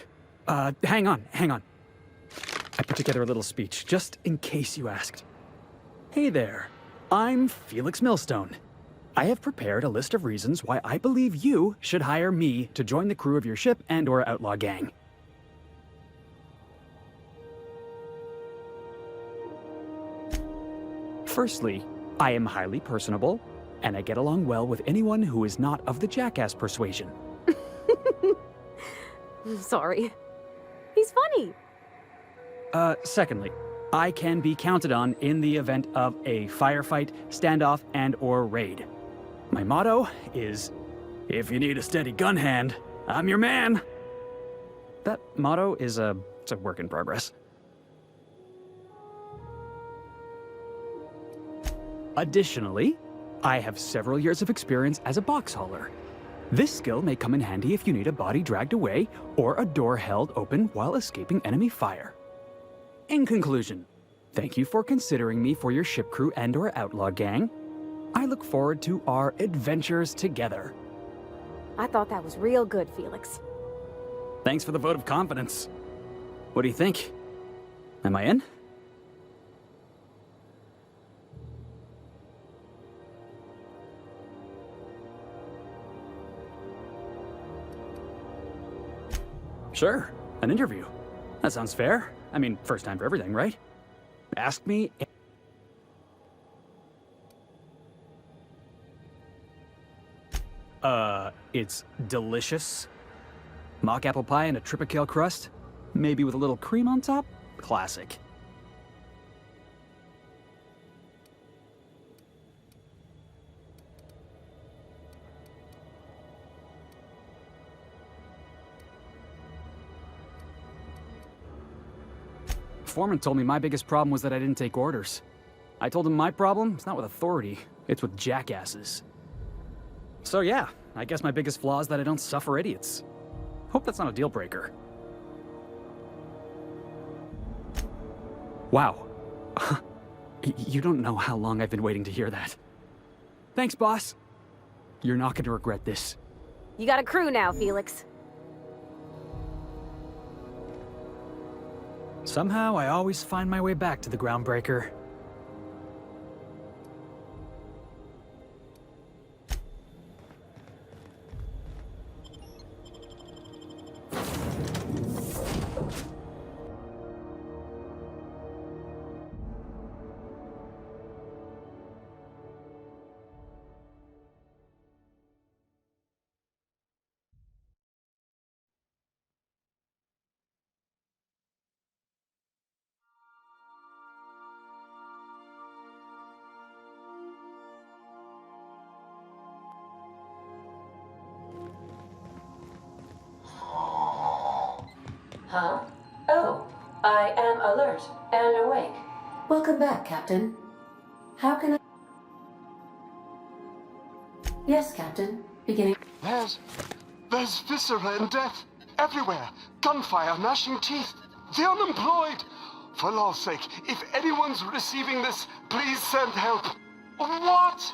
Speaker 23: Hang on. I put together a little speech, just in case you asked. Hey there. I'm Felix Millstone. I have prepared a list of reasons why I believe you should hire me to join the crew of your ship and/or outlaw gang. Firstly, I am highly personable, and I get along well with anyone who is not of the jackass persuasion.
Speaker 1: Sorry. He's funny.
Speaker 23: Secondly, I can be counted on in the event of a firefight, standoff, and/or raid. My motto is, if you need a steady gun hand, I'm your man. That motto is it's a work in progress. Additionally, I have several years of experience as a box hauler. This skill may come in handy if you need a body dragged away or a door held open while escaping enemy fire. In conclusion, thank you for considering me for your ship crew and/or outlaw gang. I look forward to our adventures together.
Speaker 1: I thought that was real good, Felix.
Speaker 23: Thanks for the vote of confidence. What do you think? Am I in? Sure, an interview. That sounds fair. I mean, first time for everything, right? Ask me. It's delicious. Mock apple pie and a tripicale crust, maybe with a little cream on top. Classic. Foreman told me my biggest problem was that I didn't take orders. I told him my problem is not with authority, it's with jackasses. So yeah, I guess my biggest flaw is that I don't suffer idiots. Hope that's not a deal breaker. Wow. You don't know how long I've been waiting to hear that. Thanks, boss. You're not going to regret this.
Speaker 1: You got a crew now, Felix.
Speaker 23: Somehow, I always find my way back to the Groundbreaker.
Speaker 13: Huh? Oh, I am alert and awake. Welcome back, Captain. How can I... Yes, Captain. Beginning...
Speaker 2: There's viscera and death everywhere. Gunfire, gnashing teeth. The unemployed. For law's sake, if anyone's receiving this, please send help. What?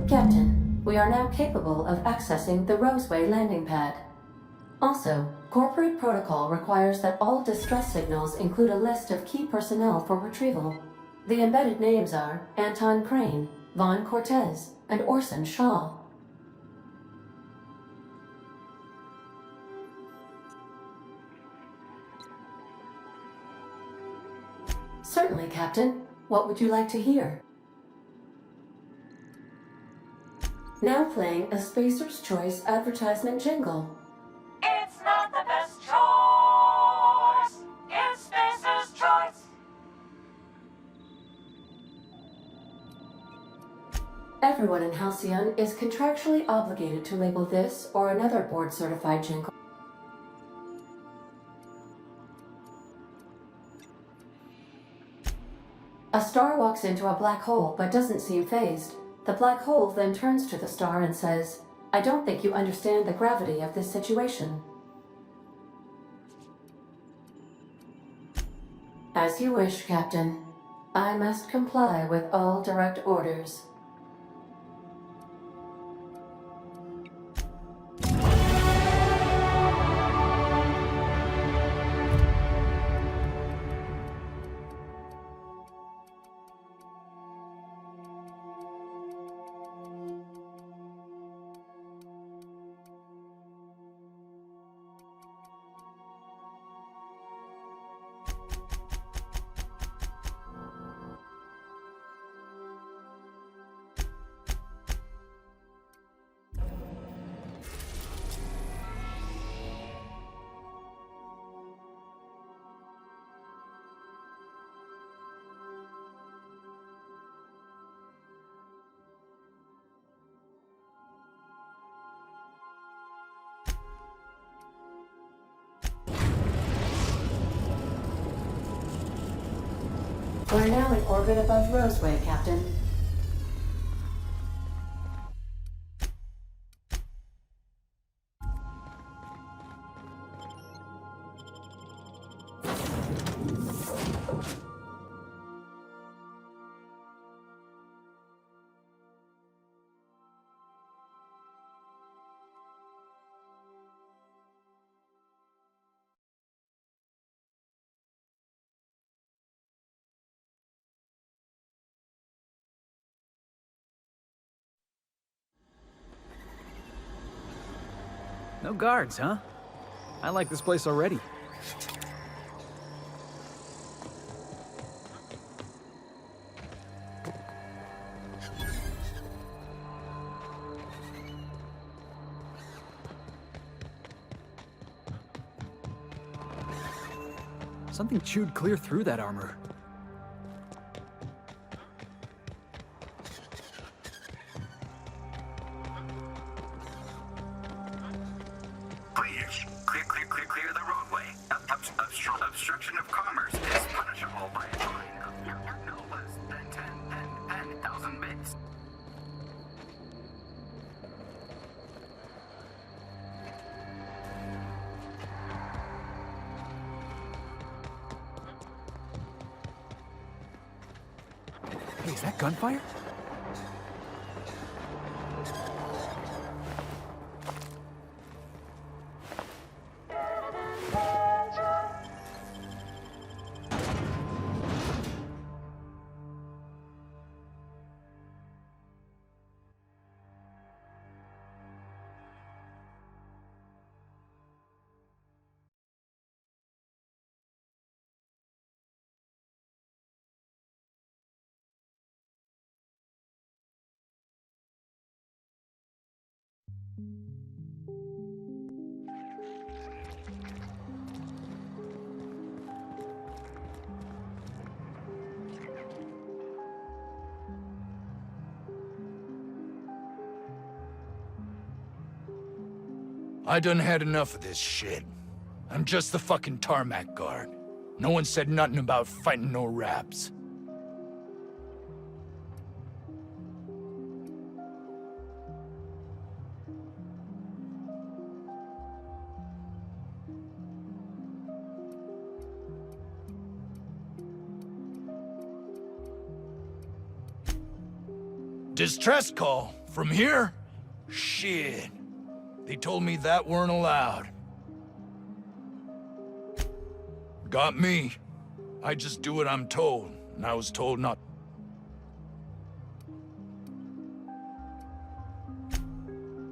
Speaker 13: Captain, we are now capable of accessing the Roseway landing pad. Also, corporate protocol requires that all distress signals include a list of key personnel for retrieval. The embedded names are Anton Crane, Vaughn Cortez, and Orson Shaw. Certainly, Captain. What would you like to hear? Now playing a Spacer's Choice advertisement jingle.
Speaker 3: It's not the best choice. It's Spacer's choice.
Speaker 13: Everyone in Halcyon is contractually obligated to label this or another board-certified jingle. A star walks into a black hole but doesn't seem fazed. The black hole then turns to the star and says, "I don't think you understand the gravity of this situation." As you wish, Captain. I must comply with all direct orders. We're now in orbit above Roseway, Captain.
Speaker 23: No guards, huh? I like this place already. Something chewed clear through that armor.
Speaker 4: Clear the roadway. Obstruction of commerce is punishable by a fine of no less than 10,000 bits.
Speaker 23: Hey, is that gunfire?
Speaker 16: I done had enough of this shit. I'm just the fucking tarmac guard. No one said nothing about fighting no raps. Distress call? From here? Shit. They told me that weren't allowed. Got me. I just do what I'm told, and I was told not.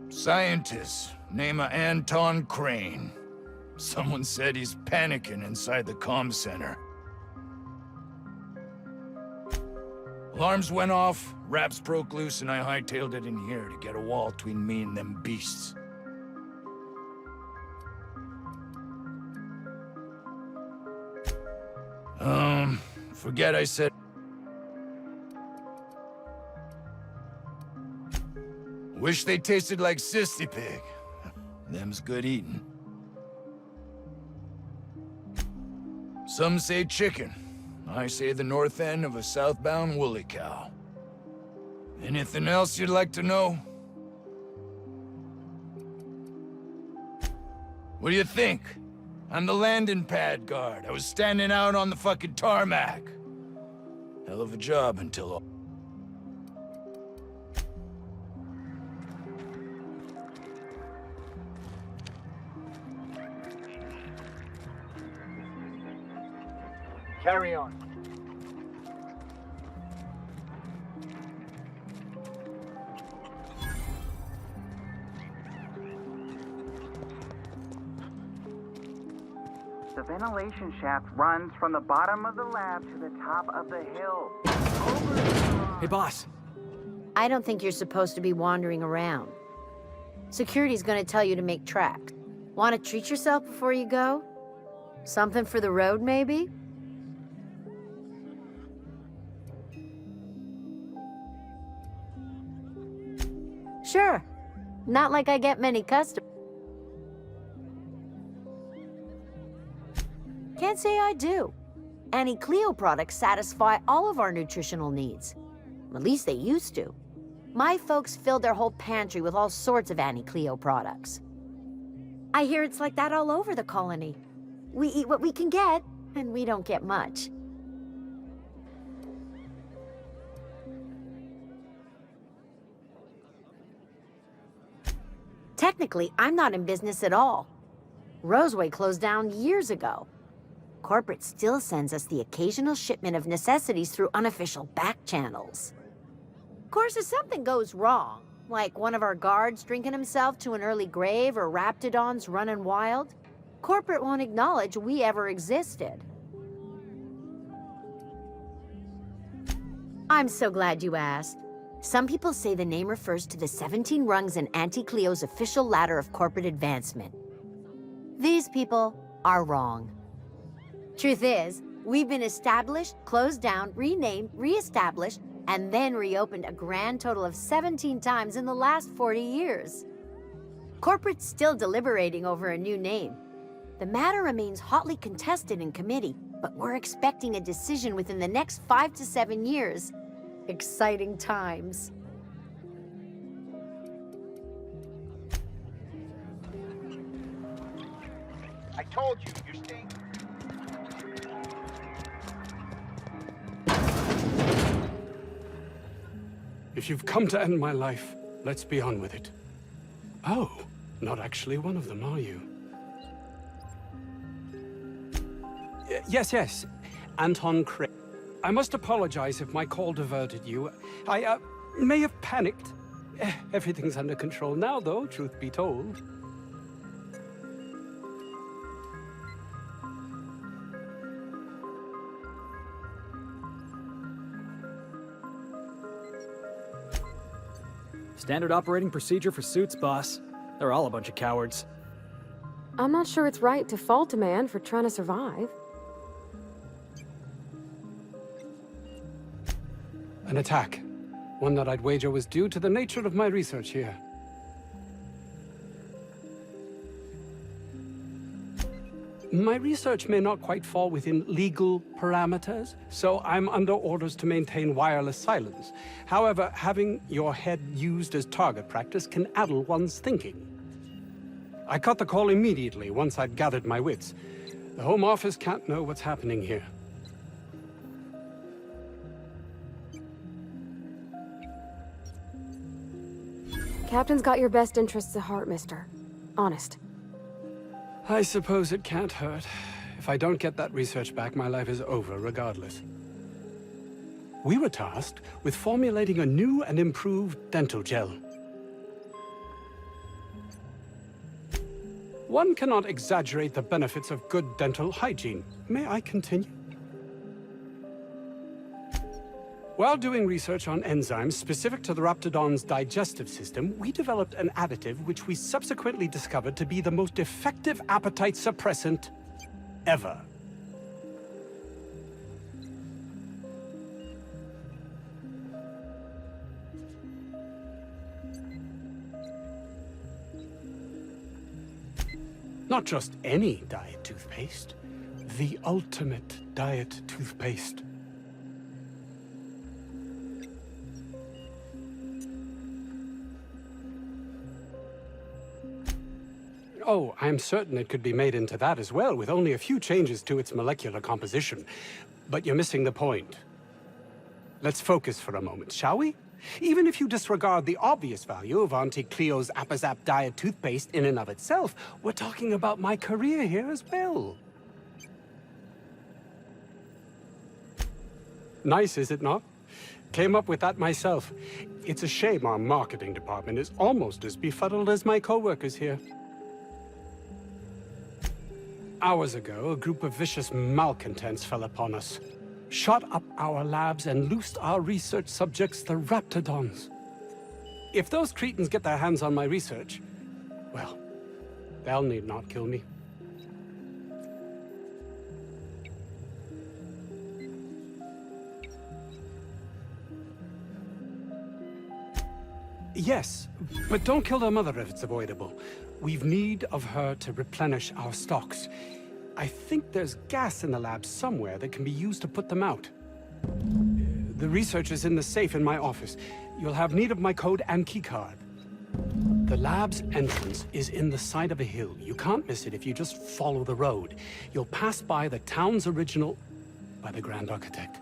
Speaker 16: Scientist, name of Anton Crane. Someone said he's panicking inside the comm center. Alarms went off, raps broke loose, and I hightailed it in here to get a wall between me and them beasts. Forget I said... Wish they tasted like Sissy Pig. Them's good eating. Some say chicken. I say the north end of a southbound woolly cow. Anything else you'd like to know? What do you think? I'm the landing pad guard. I was standing out on the fucking tarmac. Hell of a job until...
Speaker 10: Carry on.
Speaker 3: The ventilation shaft runs from the bottom of the lab to the top of the hill.
Speaker 23: Hey, boss.
Speaker 17: I don't think you're supposed to be wandering around. Security's gonna tell you to make tracks. Want to treat yourself before you go? Something for the road, maybe? Sure. Not like I get many customers. Can't say I do. Annie Cleo products satisfy all of our nutritional needs. At least they used to. My folks filled their whole pantry with all sorts of Annie Cleo products. I hear it's like that all over the colony. We eat what we can get, and we don't get much. Technically, I'm not in business at all. Roseway closed down years ago. Corporate still sends us the occasional shipment of necessities through unofficial back channels. Of course, if something goes wrong, like one of our guards drinking himself to an early grave or Raptidons running wild, corporate won't acknowledge we ever existed. I'm so glad you asked. Some people say the name refers to the 17 rungs in Auntie Cleo's official ladder of corporate advancement. These people are wrong. Truth is, we've been established, closed down, renamed, re-established, and then reopened a grand total of 17 times in the last 40 years. Corporate's still deliberating over a new name. The matter remains hotly contested in committee, but we're expecting a decision within the next 5 to 7 years. Exciting times.
Speaker 10: I told you, you're staying.
Speaker 23: If you've come to end my life, let's be on with it. Oh, not actually one of them, are you? Yes. Anton Craig. I must apologize if my call diverted you. I may have panicked. Everything's under control now, though, truth be told. Standard operating procedure for suits, boss. They're all a bunch of cowards.
Speaker 1: I'm not sure it's right to fault a man for trying to survive.
Speaker 23: An attack. One that I'd wager was due to the nature of my research here. My research may not quite fall within legal parameters, so I'm under orders to maintain wireless silence. However, having your head used as target practice can addle one's thinking. I cut the call immediately once I'd gathered my wits. The Home Office can't know what's happening here.
Speaker 1: Captain's got your best interests at heart, mister. Honest.
Speaker 23: I suppose it can't hurt. If I don't get that research back, my life is over regardless. We were tasked with formulating a new and improved dental gel. One cannot exaggerate the benefits of good dental hygiene. May I continue? While doing research on enzymes specific to the Raptidon's digestive system, we developed an additive which we subsequently discovered to be the most effective appetite suppressant ever.
Speaker 19: Not just any diet toothpaste. The ultimate diet toothpaste. Oh, I'm certain it could be made into that as well, with only a few changes to its molecular composition. But you're missing the point. Let's focus for a moment, shall we? Even if you disregard the obvious value of Auntie Cleo's Appazap Diet toothpaste in and of itself, we're talking about my career here as well. Nice, is it not? Came up with that myself. It's a shame our marketing department is almost as befuddled as my co-workers here. Hours ago, a group of vicious malcontents fell upon us, shot up our labs and loosed our research subjects, the Raptidons. If those cretins get their hands on my research, well, they'll need not kill me. Yes, but don't kill their mother if it's avoidable. We've need of her to replenish our stocks. I think there's gas in the lab somewhere that can be used to put them out. The research is in the safe in my office. You'll have need of my code and keycard. The lab's entrance is in the side of a hill. You can't miss it if you just follow the road. You'll pass by the town's original... by the Grand Architect.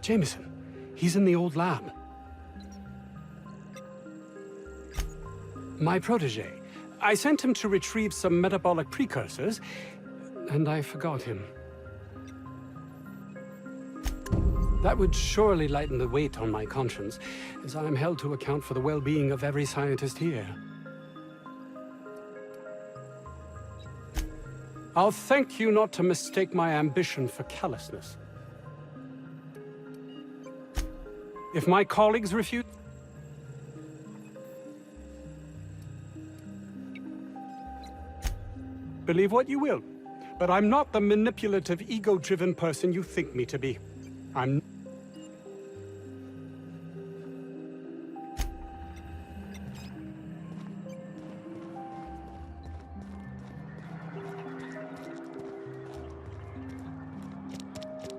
Speaker 19: Jameson. He's in the old lab. My protege. I sent him to retrieve some metabolic precursors, and I forgot him. That would surely lighten the weight on my conscience, as I am held to account for the well-being of every scientist here. I'll thank you not to mistake my ambition for callousness. If my colleagues refuse... Believe what you will, but I'm not the manipulative, ego-driven person you think me to be. I'm...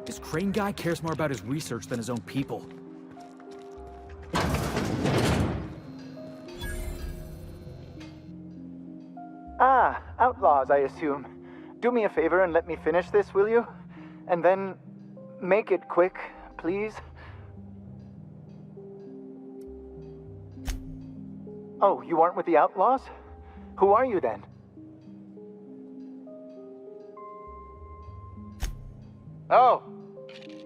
Speaker 23: This Crane guy cares more about his research than his own people.
Speaker 15: Ah, outlaws, I assume. Do me a favor and let me finish this, will you? And then make it quick, please. Oh, you aren't with the outlaws? Who are you then? Oh!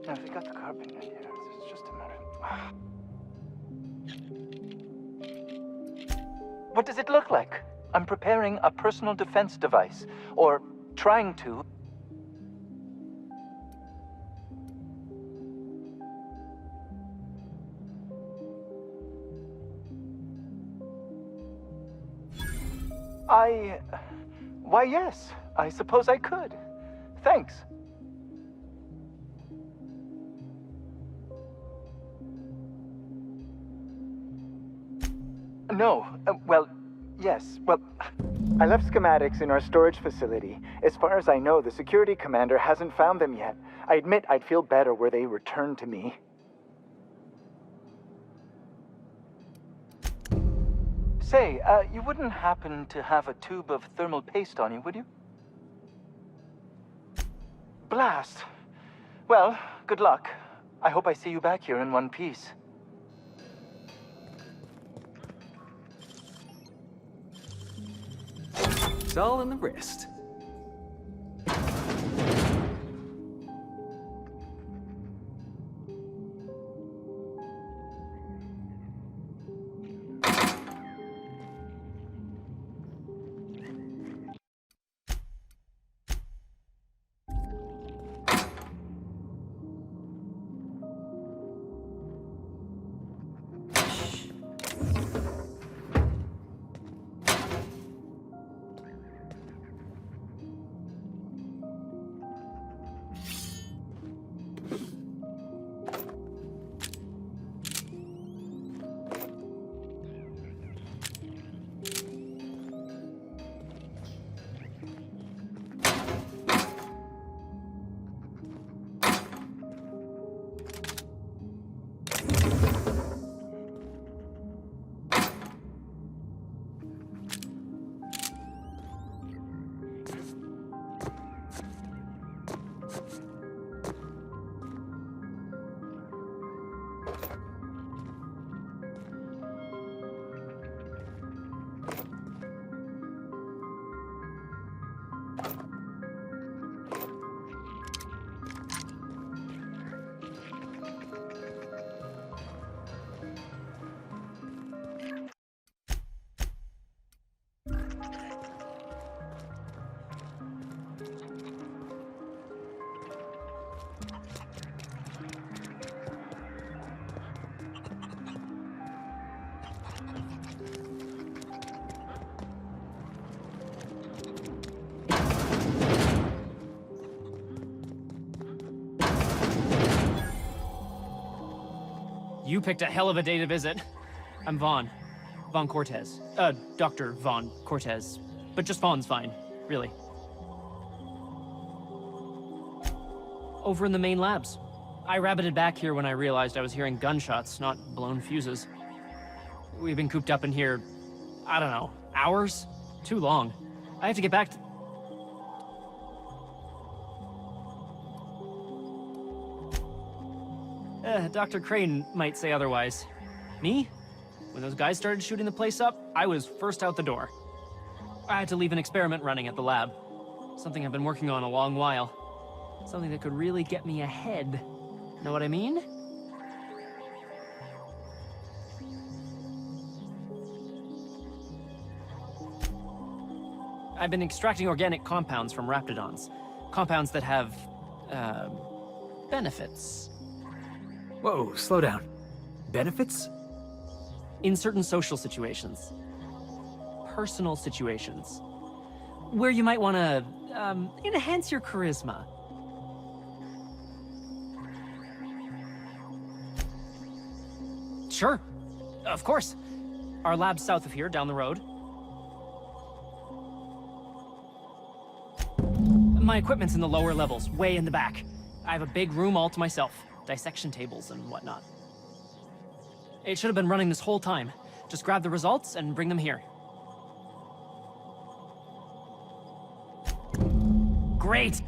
Speaker 15: No, we got the carpenter here. It's just a matter... What does it look like? I'm preparing a personal defense device, or trying to. Why, yes, I suppose I could. Thanks. No, well... Yes, well, I left schematics in our storage facility. As far as I know, the security commander hasn't found them yet. I admit I'd feel better were they returned to me. Say, you wouldn't happen to have a tube of thermal paste on you, would you? Blast. Well, good luck. I hope I see you back here in one piece.
Speaker 23: It's all in the wrist.
Speaker 6: You picked a hell of a day to visit. I'm Vaughn. Vaughn Cortez. Dr. Vaughn Cortez. But just Vaughn's fine, really. Over in the main labs. I rabbited back here when I realized I was hearing gunshots, not blown fuses. We've been cooped up in here, I don't know, hours? Too long. I have to get back to... Dr. Crane might say otherwise. Me? When those guys started shooting the place up, I was first out the door. I had to leave an experiment running at the lab. Something I've been working on a long while. Something that could really get me ahead. Know what I mean? I've been extracting organic compounds from raptidons. Compounds that have, benefits.
Speaker 23: Whoa, slow down. Benefits?
Speaker 6: In certain social situations. Personal situations. Where you might want to, enhance your charisma. Sure. Of course. Our lab's south of here, down the road. My equipment's in the lower levels, way in the back. I have a big room all to myself. Dissection tables and whatnot. It should have been running this whole time. Just grab the results and bring them here. Great!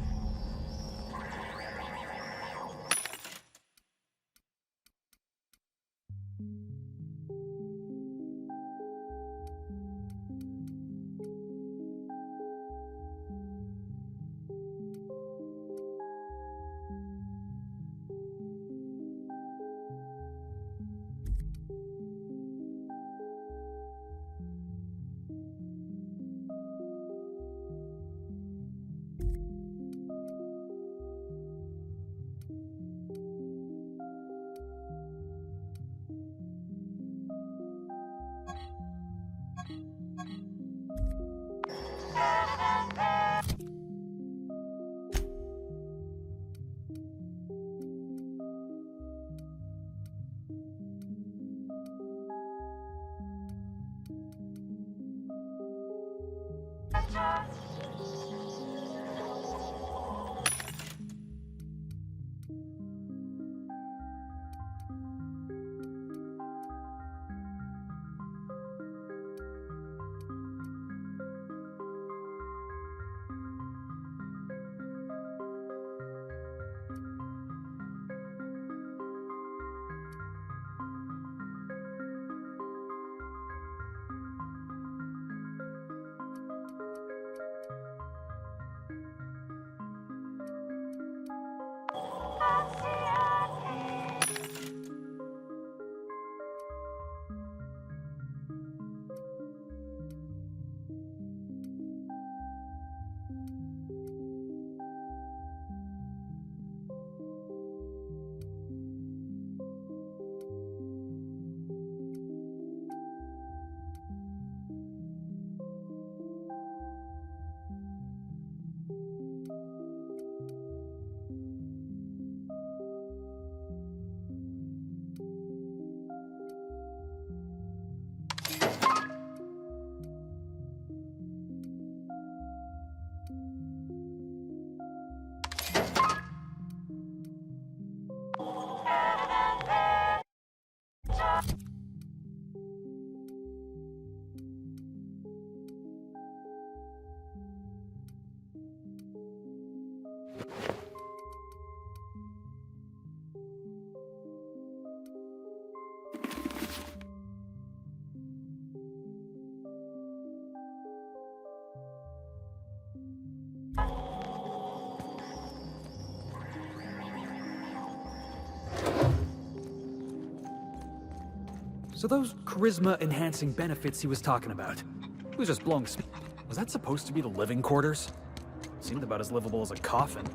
Speaker 23: So those charisma-enhancing benefits he was talking about, he was just blowing smoke. Was that supposed to be the living quarters? Seemed about as livable as a coffin.